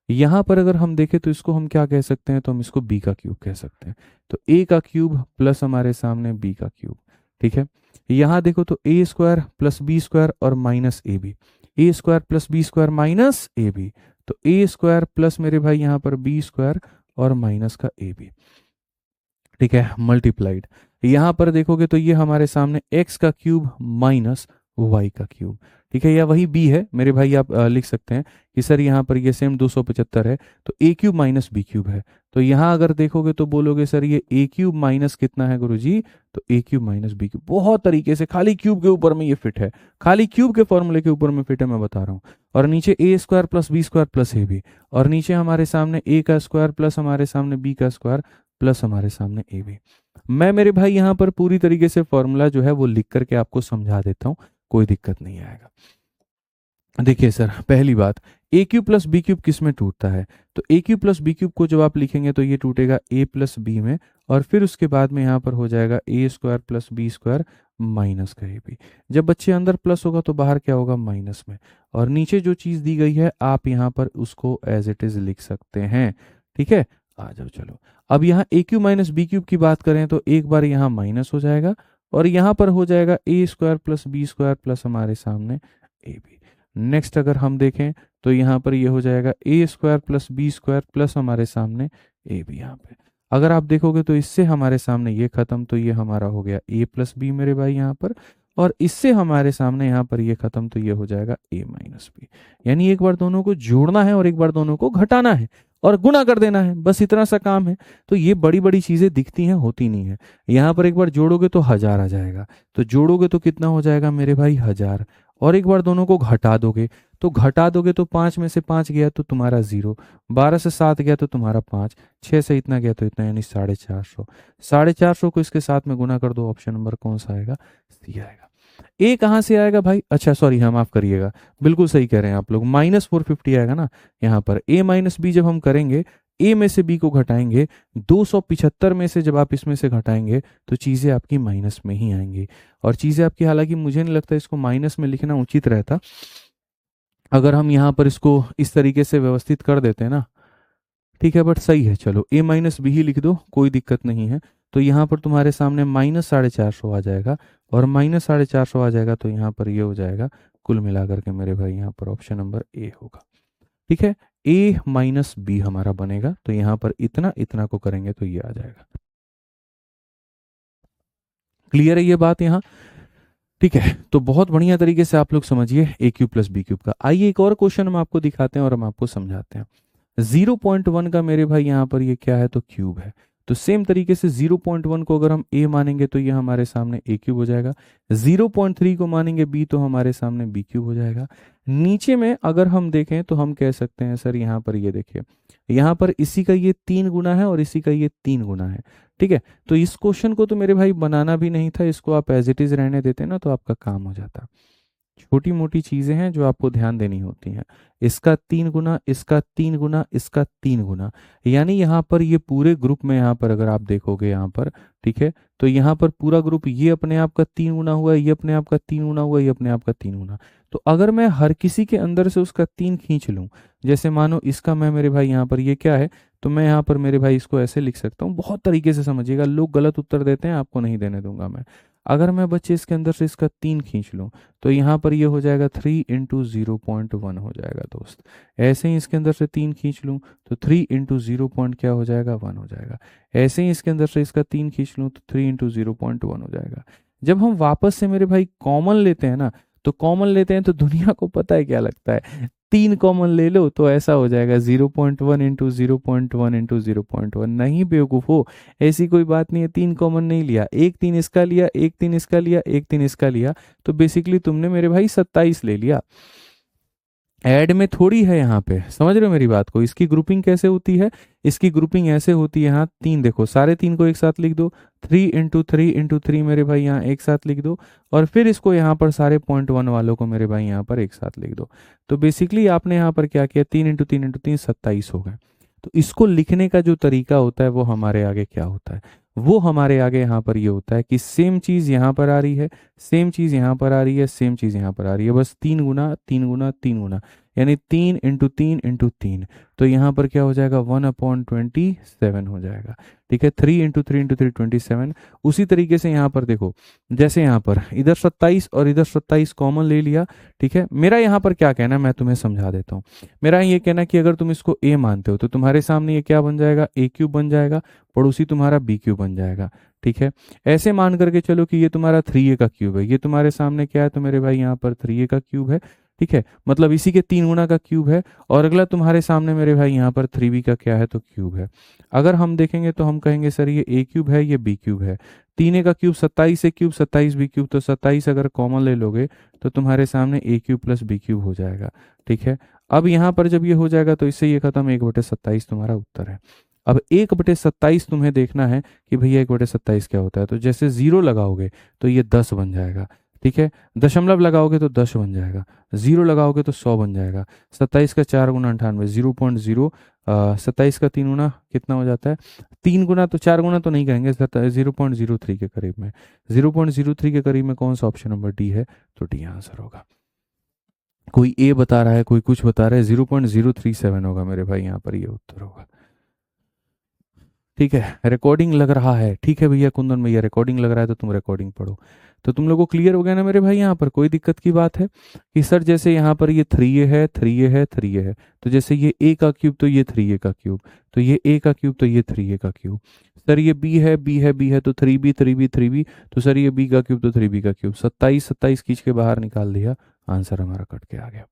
यहाँ पर अगर हम देखें तो इसको हम क्या कह सकते हैं, तो हम इसको b का क्यूब कह सकते हैं। तो a का क्यूब प्लस हमारे सामने b का क्यूब। ठीक है, यहाँ देखो तो a square plus B square और minus A B, A square plus B square minus A B, तो a स्क्वायर प्लस मेरे भाई यहाँ पर b स्क्वायर और माइनस का ए बी। ठीक है, मल्टीप्लाइड। यहाँ पर देखोगे तो ये हमारे सामने x का क्यूब माइनस y का क्यूब। ठीक है, या वही b है मेरे भाई, आप लिख सकते हैं कि सर यहाँ पर ये सेम 275 है, तो a cube minus b cube है। तो यहाँ अगर देखोगे तो बोलोगे सर ये a क्यूब माइनस कितना है गुरुजी, तो a cube minus b cube. बहुत तरीके से खाली क्यूब के ऊपर में ये फिट है, खाली क्यूब के फॉर्मूले के ऊपर में फिट है, मैं बता रहा हूँ। और नीचे a square plus B square plus A B, और नीचे हमारे सामने a का स्क्वायर प्लस हमारे सामने b का स्क्वायर प्लस हमारे सामने ए बी। मैं मेरे भाई यहाँ पर पूरी तरीके से फॉर्मूला जो है वो लिख करके आपको समझा देता हूँ, कोई दिक्कत नहीं आएगा। देखिए सर, पहली बात, ए क्यूब प्लस बी क्यूब किस में टूटता है, तो ए क्यूब प्लस बी क्यूब को जब आप लिखेंगे तो ये टूटेगा a प्लस बी में, और फिर उसके बाद में यहाँ पर हो जाएगा a square plus B square minus का ए बी। जब बच्चे अंदर प्लस होगा तो बाहर क्या होगा, माइनस में, और नीचे जो चीज़ दी गई है आप यहाँ पर उसको एज इट इज़ लिख सकते हैं। ठीक है, आ जाओ चलो। अब यहाँ ए क्यूब माइनस बी क्यूब की बात करें तो एक बार यहाँ माइनस हो जाएगा और यहाँ पर हो जाएगा A square plus B square plus हमारे सामने ए बी। नेक्स्ट अगर हम देखें तो यहाँ पर ये हो जाएगा A square plus B square plus हमारे सामने ए बी। यहाँ पे अगर आप देखोगे तो इससे हमारे सामने ये खत्म, तो ये हमारा हो गया ए प्लस बी मेरे भाई यहाँ पर, और इससे हमारे सामने यहाँ पर ये खत्म, तो ये हो जाएगा ए माइनस बी। यानी एक बार दोनों को जोड़ना है और एक बार दोनों को घटाना है और गुणा कर देना है, बस इतना सा काम है। तो ये बड़ी बड़ी चीजें दिखती हैं, होती नहीं है। यहाँ पर एक बार जोड़ोगे तो 1000 आ जाएगा, तो जोड़ोगे तो कितना हो जाएगा मेरे भाई 1000, और एक बार दोनों को घटा दोगे तो 5 में से 5 गया तो तुम्हारा 0, 12 से 7 गया तो तुम्हारा 5, 6 से इतना गया तो इतना, यानी 450। 450 को इसके साथ में गुना कर दो, ऑप्शन नंबर कौन सा आएगा? सी आएगा। ए कहाँ से आएगा भाई? अच्छा सॉरी, हाँ माफ करिएगा, बिल्कुल सही कह रहे हैं आप लोग, -450 आएगा ना यहाँ पर। ए माइनस बी जब हम करेंगे, ए में से बी को घटाएंगे, 275 में से जब आप इसमें से घटाएंगे तो चीज़ें आपकी माइनस में ही आएंगी। और चीज़ें आपकी, हालांकि मुझे नहीं लगता इसको माइनस में लिखना उचित रहता, अगर हम यहाँ पर इसको इस तरीके से व्यवस्थित कर देते हैं ना, ठीक है, बट सही है, चलो ए माइनस बी ही लिख दो, कोई दिक्कत नहीं है। तो यहाँ पर तुम्हारे सामने -450 आ जाएगा, और -450 आ जाएगा तो यहाँ पर ये हो जाएगा कुल मिलाकर के मेरे भाई यहाँ पर ऑप्शन नंबर ए होगा। ठीक है, ए माइनस बी हमारा बनेगा, तो यहाँ पर इतना इतना को करेंगे तो ये आ जाएगा। क्लियर है ये बात यहाँ? ठीक है, तो बहुत बढ़िया तरीके से आप लोग समझिए ए क्यूब प्लस बी क्यूब का। आइए एक और क्वेश्चन हम आपको दिखाते हैं और हम आपको समझाते हैं। 0.1 का मेरे भाई यहाँ पर ये क्या है? तो क्यूब है। तो सेम तरीके से 0.1 को अगर हम ए मानेंगे तो ये हमारे सामने ए क्यूब हो जाएगा, 0.3 को मानेंगे बी तो हमारे सामने बी क्यूब हो जाएगा। नीचे में अगर हम देखें तो हम कह सकते हैं सर यहाँ पर ये देखिए, यहाँ पर इसी का ये 3 गुना है और इसी का ये 3 गुना है। ठीक है, तो इस क्वेश्चन को तो मेरे भाई बनाना भी नहीं था, इसको आप एज इट इज रहने देते ना तो आपका काम हो जाता। छोटी मोटी चीजें हैं जो आपको ध्यान देनी होती हैं। इसका 3 गुना, इसका 3 गुना, इसका 3 गुना, यानी यहाँ पर ये पूरे ग्रुप में, यहाँ पर अगर आप देखोगे यहाँ पर, ठीक है, तो यहाँ पर पूरा ग्रुप ये अपने आप का 3 गुना हुआ, ये अपने आप का 3 गुना हुआ, ये अपने आप का 3 गुना। तो अगर मैं हर किसी के अंदर से उसका 3 खींच लूँ, जैसे मानो इसका मैं मेरे भाई यहाँ पर ये क्या है, तो मैं यहाँ पर मेरे भाई इसको ऐसे लिख सकता हूँ। बहुत तरीके से समझिएगा, लोग गलत उत्तर देते हैं, आपको नहीं देने दूंगा मैं। अगर मैं बच्चे इसके अंदर से इसका 3 खींच लूँ तो यहाँ पर ये हो जाएगा 3 इंटू 0.1 हो जाएगा दोस्त। ऐसे ही इसके अंदर से 3 खींच लूँ तो 3 इंटू 0 पॉइंट क्या हो जाएगा? 1 हो जाएगा। ऐसे ही इसके अंदर से इसका 3 खींच लूँ तो 3 इंटू 0.1 हो जाएगा। जब हम वापस से मेरे भाई कॉमन लेते हैं ना, तो कॉमन लेते हैं तो दुनिया को पता है क्या लगता है, 3 कॉमन ले लो तो ऐसा हो जाएगा 0.1 इंटू 0.1 इंटू 0.1। नहीं बेवकूफ़ो, ऐसी कोई बात नहीं है, 3 कॉमन नहीं लिया, एक 3 इसका लिया, एक 3 इसका लिया, एक 3 इसका लिया, तो बेसिकली तुमने मेरे भाई 27 ले लिया। ऐड में थोड़ी है यहाँ पे, समझ रहे हो मेरी बात को? इसकी ग्रुपिंग कैसे होती है? इसकी ग्रुपिंग ऐसे होती है, यहाँ 3 देखो, सारे 3 को एक साथ लिख दो, 3 इंटू 3 इंटू 3 मेरे भाई यहाँ एक साथ लिख दो, और फिर इसको यहाँ पर सारे 0.1 वालों को मेरे भाई यहाँ पर एक साथ लिख दो। तो बेसिकली आपने यहाँ पर क्या किया, 3 इंटू 3 इंटू 3 27 हो गए। तो इसको लिखने का जो तरीका होता है वो हमारे आगे क्या होता है? वो हमारे आगे यहाँ पर ये होता है कि सेम चीज़ यहाँ पर आ रही है, सेम चीज़ यहाँ पर आ रही है, सेम चीज़ यहाँ पर आ रही है, बस 3 गुना 3 गुना 3 गुना, यानी 3 इंटू 3 इंटू 3। तो यहाँ पर क्या हो जाएगा? 1/27 हो जाएगा। ठीक है, 3 इंटू 3 इंटू 3 27। उसी तरीके से यहाँ पर देखो, जैसे यहाँ पर इधर 27 और इधर 27 कॉमन ले लिया। ठीक है, मेरा यहाँ पर क्या कहना है मैं तुम्हें समझा देता हूँ। मेरा ये कहना है कि अगर तुम इसको ए मानते हो तो तुम्हारे सामने ये क्या बन जाएगा? ए क्यूब बन जाएगा, पड़ोसी तुम्हारा बी क्यूब बन जाएगा। ठीक है, ऐसे मान करके चलो कि ये तुम्हारा 3a का क्यूब है, ये तुम्हारे सामने क्या है? तो मेरे भाई यहाँ पर 3a का क्यूब है। ठीक है, मतलब इसी के 3 गुना का क्यूब है। और अगला तुम्हारे सामने मेरे भाई यहाँ पर 3b का क्या है? तो क्यूब है। अगर हम देखेंगे तो हम कहेंगे सर ये ए क्यूब है, ये बी क्यूब है। 3a का क्यूब 27 ए क्यूब 27 बी क्यूब, तो 27 अगर कॉमन ले लोगे तो तुम्हारे सामने ए क्यूब प्लस बी क्यूब हो जाएगा। ठीक है, अब यहाँ पर जब ये हो जाएगा तो इससे ये खत्म, 1/27 तुम्हारा उत्तर है। अब 1/27 तुम्हें देखना है कि भैया 1/27 क्या होता है, तो जैसे 0 लगाओगे तो ये 10 बन जाएगा। ठीक है, दशमलव लगाओगे तो 10 बन जाएगा, 0 लगाओगे तो 100 बन जाएगा। 27 का 4 गुना 98, 0.0। 27 का 3 गुना कितना हो जाता है? 3 गुना, तो 4 गुना तो नहीं कहेंगे, 0.03 के करीब में। 0.03 के करीब में कौन सा? ऑप्शन नंबर डी है, तो डी आंसर होगा। कोई ए बता रहा है, कोई कुछ बता रहा है, 0.037 होगा मेरे भाई, यहाँ पर ये उत्तर होगा। ठीक है, रिकॉर्डिंग लग रहा है, ठीक है भैया कुंदन भैया, रिकॉर्डिंग लग रहा है तो तुम रिकॉर्डिंग पढ़ो। तो तुम लोगों को क्लियर हो गया ना मेरे भाई, यहाँ पर कोई दिक्कत की बात है कि सर जैसे यहाँ पर ये 3a है, 3a है, 3a है, तो जैसे ये a का क्यूब तो ये 3a का क्यूब, तो ये a का क्यूब तो ये 3a का क्यूब, सर ये b है, b है, b है तो 3b, 3b, 3b, तो सर ये b का क्यूब तो 3b का क्यूब, 27 27 खींच के बाहर निकाल दिया, आंसर हमारा कट के आ गया।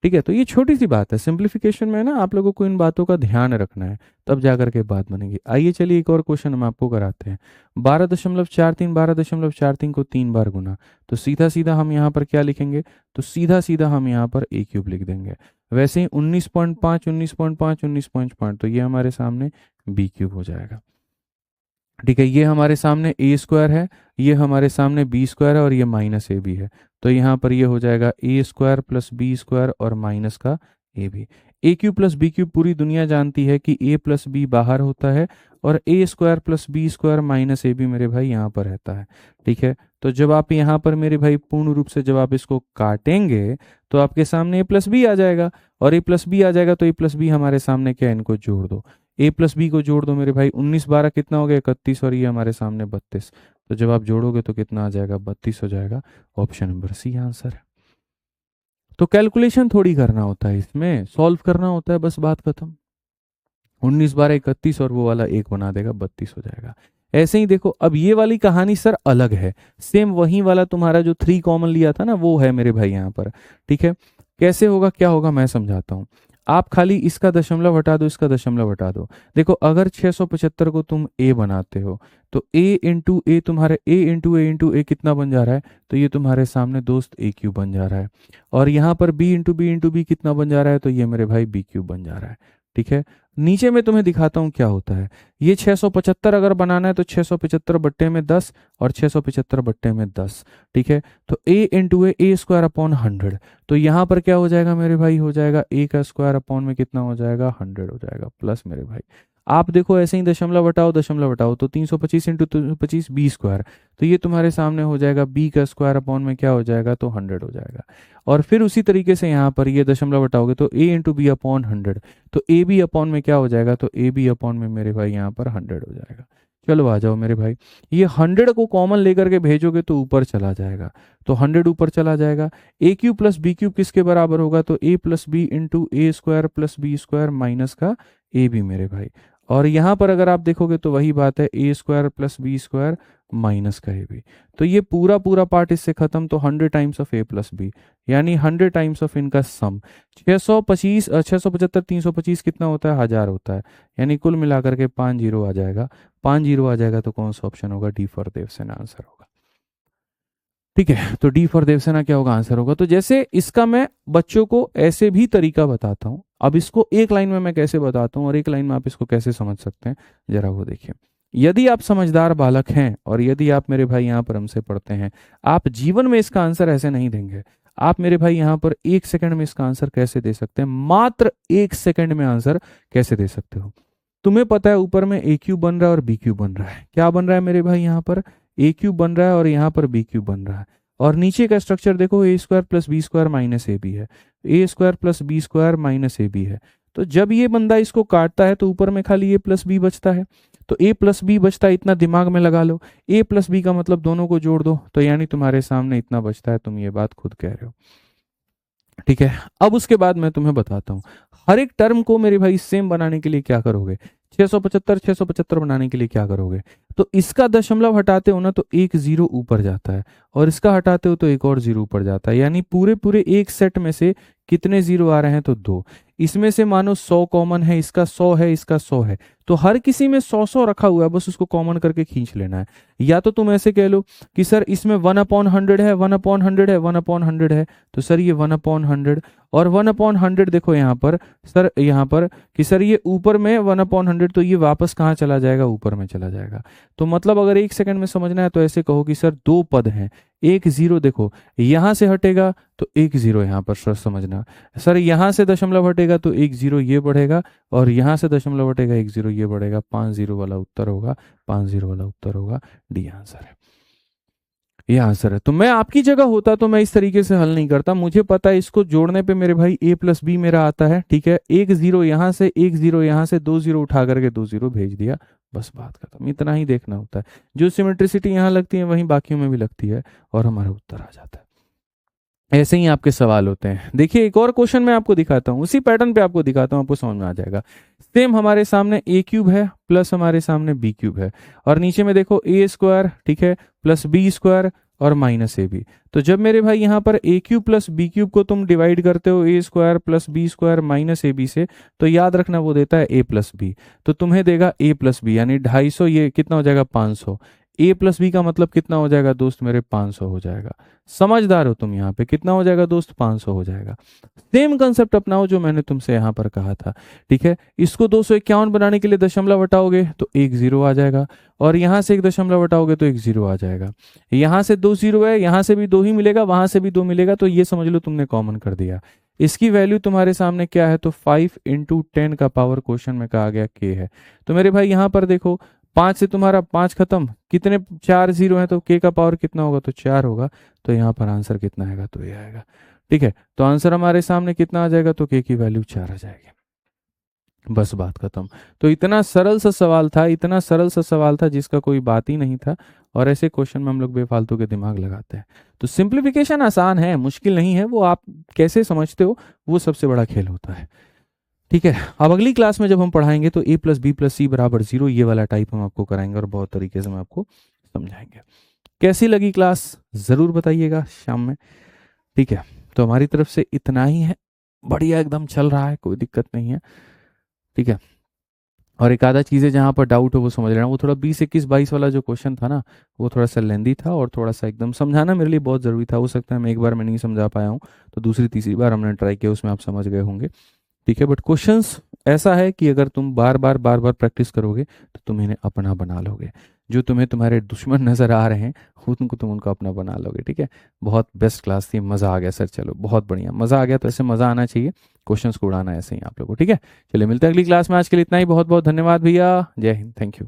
ठीक है, तो ये छोटी सी बात है, सिंप्लीफिकेशन में ना आप लोगों को इन बातों का ध्यान रखना है, तब जा करके बात बनेगी। आइए चलिए एक और क्वेश्चन हम आपको कराते हैं। 12.43, 12.43 को 3 बार गुना, तो सीधा सीधा हम यहाँ पर क्या लिखेंगे, तो सीधा सीधा हम यहाँ पर ए क्यूब लिख देंगे। वैसे ही 19.5, 19.5, 19.5, तो ये हमारे सामने बी क्यूब हो जाएगा। ठीक है, ये हमारे सामने ए स्क्वायर है, ये हमारे सामने बी स्क्वायर है और ये माइनस ए बी है, तो यहाँ पर ये हो जाएगा A square plus B square और माइनस का A B. A cube plus B cube पूरी दुनिया जानती है कि ए प्लस बी बाहर होता है और A square plus B square minus A B मेरे भाई यहाँ पर रहता है। ठीक है, तो जब आप यहाँ पर मेरे भाई पूर्ण रूप से जब आप इसको काटेंगे तो आपके सामने ए प्लस बी आ जाएगा, और ए प्लस बी आ जाएगा तो ए प्लस बी हमारे सामने क्या है, इनको जोड़ दो, ए प्लस बी को जोड़ दो मेरे भाई, 19 12 कितना हो गया 31, और ये हमारे सामने 32, तो जब आप जोड़ोगे तो कितना आ जाएगा 32 हो जाएगा। ऑप्शन नंबर सी आंसर है। तो कैलकुलेशन थोड़ी करना होता है, इसमें सॉल्व करना होता है, बस बात खत्म। 19 12 31 और वो वाला एक बना देगा, 32 हो जाएगा। ऐसे ही देखो, अब ये वाली कहानी सर अलग है, सेम वही वाला तुम्हारा जो 3 कॉमन लिया था ना वो है मेरे भाई यहाँ पर। ठीक है, कैसे होगा क्या होगा मैं समझाता हूँ। आप खाली इसका दशमलव हटा दो, इसका दशमलव हटा दो। देखो अगर 675 को तुम ए बनाते हो तो ए इंटू ए तुम्हारे ए इंटू ए इंटू ए कितना बन जा रहा है, तो ये तुम्हारे सामने दोस्त ए क्यूब बन जा रहा है। और यहाँ पर बी इंटू बी कितना बन जा रहा है, तो ये मेरे भाई बी क्यूब बन जा रहा है। ठीक है, नीचे में तुम्हें दिखाता हूँ क्या होता है। ये 675 अगर बनाना है तो 675 बट्टे में 10 और 675 बट्टे में 10। ठीक है, तो a into A square upon 100, तो यहाँ पर क्या हो जाएगा मेरे भाई, हो जाएगा a का स्क्वायर अपॉन में कितना हो जाएगा 100 हो जाएगा, प्लस मेरे भाई आप देखो ऐसे ही दशमलव हटाओ तो 325 इंटू 325 बी स्क्वायर, तो ये तुम्हारे सामने हो जाएगा b का स्क्वायर अपॉन में क्या हो जाएगा, तो 100 हो जाएगा। और फिर उसी तरीके से यहाँ पर ये दशमलव हटाओगे तो a इंटू बी अपॉन 100, तो ए बी अपॉन में क्या हो जाएगा, तो ए बी अपॉन में मेरे भाई यहाँ पर 100 हो जाएगा। चलो आ जाओ मेरे भाई, ये 100 को कॉमन लेकर के भेजोगे तो ऊपर चला जाएगा, तो 100 ऊपर चला जाएगा। A cube plus B cube किसके बराबर होगा, तो A plus B into A square plus B square minus का ए बी मेरे भाई। और यहाँ पर अगर आप देखोगे तो वही बात है, A square plus B square minus का ए बी, तो ये पूरा पूरा पार्ट इससे खत्म, तो 100 times of A plus B, यानी 100 टाइम्स ऑफ इनका सम 625 675 325 कितना होता है 1000 होता है, यानी कुल मिलाकर के 50 आ जाएगा। 50 आ जाएगा तो कौन सा ऑप्शन होगा, डी फॉर देवसेना आंसर होगा। ठीक है, तो डी फॉर देवसेना क्या होगा, आंसर होगा। तो जैसे इसका मैं बच्चों को ऐसे भी तरीका बताता हूं, अब इसको एक लाइन में मैं कैसे बताता हूं और एक लाइन में आप इसको कैसे समझ सकते हैं, जरा वो देखिए। यदि आप समझदार बालक हैं और यदि आप मेरे भाई यहाँ पर हमसे पढ़ते हैं, आप जीवन में इसका आंसर ऐसे नहीं देंगे। आप मेरे भाई यहाँ पर 1 सेकंड में इसका आंसर कैसे दे सकते हैं, मात्र 1 सेकंड में आंसर कैसे दे सकते हो। तुम्हें पता है ऊपर में ए क्यूब बन रहा है और बी क्यूब बन रहा है, क्या बन रहा है मेरे भाई, यहाँ पर ए क्यूब बन रहा है और यहाँ पर बी क्यूब बन रहा है। और नीचे का स्ट्रक्चर देखो, A square plus B square minus A B है, A square plus B square minus A B है। तो जब ये बंदा इसको काटता है तो ऊपर में खाली ए प्लस बी बचता है, तो ए प्लस बी बचता है, इतना दिमाग में लगा लो। ए प्लस बी का मतलब दोनों को जोड़ दो, तो यानी तुम्हारे सामने इतना बचता है, तुम ये बात खुद कह रहे हो। ठीक है, अब उसके बाद मैं तुम्हें बताता हूँ हर एक टर्म को मेरे भाई सेम बनाने के लिए क्या करोगे। 675 बनाने के लिए क्या करोगे, तो इसका दशमलव हटाते हो ना तो एक जीरो ऊपर जाता है, और इसका हटाते हो तो एक और जीरो ऊपर जाता है, यानी पूरे पूरे एक सेट में से कितने जीरो आ रहे हैं, तो 2। इसमें से मानो 100 कॉमन है, इसका 100 है, इसका 100 है, तो हर किसी में 100 रखा हुआ है, बस उसको कॉमन करके खींच लेना है। या तो तुम ऐसे कह लो कि सर इसमें 1/100 है, 1/100 है, 1/100 है, तो सर ये 1/100 और 1/100 देखो यहाँ पर, सर यहाँ पर कि सर ये ऊपर में 1/100, तो ये वापस कहाँ चला जाएगा, ऊपर में चला जाएगा। तो मतलब अगर 1 सेकंड में समझना है तो ऐसे कहो कि सर 2 पद हैं, एक जीरो देखो यहां से हटेगा तो एक जीरो यहाँ पर सर समझना, सर यहां से दशमलव हटेगा तो एक जीरो ये बढ़ेगा, और यहां से दशमलव हटेगा एक जीरो ये बढ़ेगा, 50 वाला उत्तर होगा, 50 वाला उत्तर होगा, डी आंसर है। ये आंसर है। तो मैं आपकी जगह होता तो मैं इस तरीके से हल नहीं करता, मुझे पता है इसको जोड़ने पे मेरे भाई a प्लस बी मेरा आता है, ठीक है, एक जीरो यहाँ से, एक जीरो यहाँ से, दो जीरो उठा करके दो जीरो भेज दिया, बस बात खत्म। इतना ही देखना होता है, जो सिमेट्रिसिटी यहाँ लगती है वहीं बाकियों में भी लगती है और हमारा उत्तर आ जाता है। ऐसे ही आपके सवाल होते हैं। देखिए एक और क्वेश्चन मैं आपको दिखाता हूँ, उसी पैटर्न पे आपको दिखाता हूँ, आपको समझ में आ जाएगा। सेम हमारे सामने ए क्यूब है प्लस हमारे सामने बी क्यूब है, और नीचे में देखो ए स्क्वायर, ठीक है, प्लस बी स्क्वायर और माइनस ए बी। तो जब मेरे भाई यहाँ पर A cube plus B cube को तुम डिवाइड करते हो A square plus B square minus A B से, तो याद रखना वो देता है ए प्लस बी, तो तुम्हें देगा ए प्लस बी, यानी 250, ये कितना हो जाएगा 500। ए प्लस बी का मतलब कितना हो जाएगा दोस्त मेरे, 500 हो जाएगा। समझदार हो तुम, यहाँ पे कितना हो जाएगा दोस्त, 500 हो जाएगा। सेम कंसेप्ट अपनाओ जो मैंने तुमसे यहाँ पर कहा था, ठीक है। इसको 251 बनाने के लिए दशमलव हटाओगे तो एक जीरो आ जाएगा, और यहाँ से एक दशमलव हटाओगे तो एक जीरो आ जाएगा। यहाँ से दो जीरो है, यहाँ से भी दो ही मिलेगा, वहां से भी दो मिलेगा, तो ये समझ लो तुमने कॉमन कर दिया। इसकी वैल्यू तुम्हारे सामने क्या है, तो 5 इंटू 10 का पावर क्वेश्चन में कहा गया के है। तो मेरे भाई यहाँ पर देखो, 5 से तुम्हारा 5 खत्म, कितने 4 जीरो है, तो के का पावर कितना होगा, तो 4 होगा। तो यहाँ पर आंसर कितना आएगा, तो ये आएगा, ठीक है। तो आंसर हमारे सामने कितना आ जाएगा, तो के की वैल्यू 4 आ जाएगी, बस बात खत्म। तो इतना सरल सा सवाल था, इतना सरल सा सवाल था जिसका कोई बात ही नहीं था, और ऐसे क्वेश्चन में हम लोग बेफालतू के दिमाग लगाते हैं। तो सिंप्लीफिकेशन आसान है, मुश्किल नहीं है, वो आप कैसे समझते हो वो सबसे बड़ा खेल होता है, ठीक है। अब अगली क्लास में जब हम पढ़ाएंगे तो a प्लस बी प्लस सी बराबर 0, ये वाला टाइप हम आपको कराएंगे और बहुत तरीके से हम आपको समझाएंगे। कैसी लगी क्लास ज़रूर बताइएगा शाम में, ठीक है। तो हमारी तरफ से इतना ही है, बढ़िया एकदम चल रहा है, कोई दिक्कत नहीं है, ठीक है। और एक आधा चीज़ें जहाँ पर डाउट हो वो समझ लेना। वो थोड़ा 20 21 22 वाला जो क्वेश्चन था ना, वो थोड़ा सा लेंदी था और थोड़ा सा एकदम समझाना मेरे लिए बहुत ज़रूरी था। हो सकता है मैं एक बार में नहीं समझा पाया हूँ, तो दूसरी तीसरी बार हमने ट्राई किया, उसमें आप समझ गए होंगे, ठीक है। बट क्वेश्चंस ऐसा है कि अगर तुम बार बार प्रैक्टिस करोगे तो तुम इन्हें अपना बना लोगे। जो तुम्हें तुम्हारे दुश्मन नजर आ रहे हैं उनको तुम उनको अपना बना लोगे, ठीक है। बहुत बेस्ट क्लास थी, मज़ा आ गया सर, चलो बहुत बढ़िया, मज़ा आ गया तो ऐसे मज़ा आना चाहिए, क्वेश्चंस को उड़ाना ऐसे ही आप लोगों को, ठीक है। चलिए मिलते हैं अगली क्लास में, आज के लिए इतना ही, बहुत बहुत धन्यवाद भैया, जय हिंद, थैंक यू।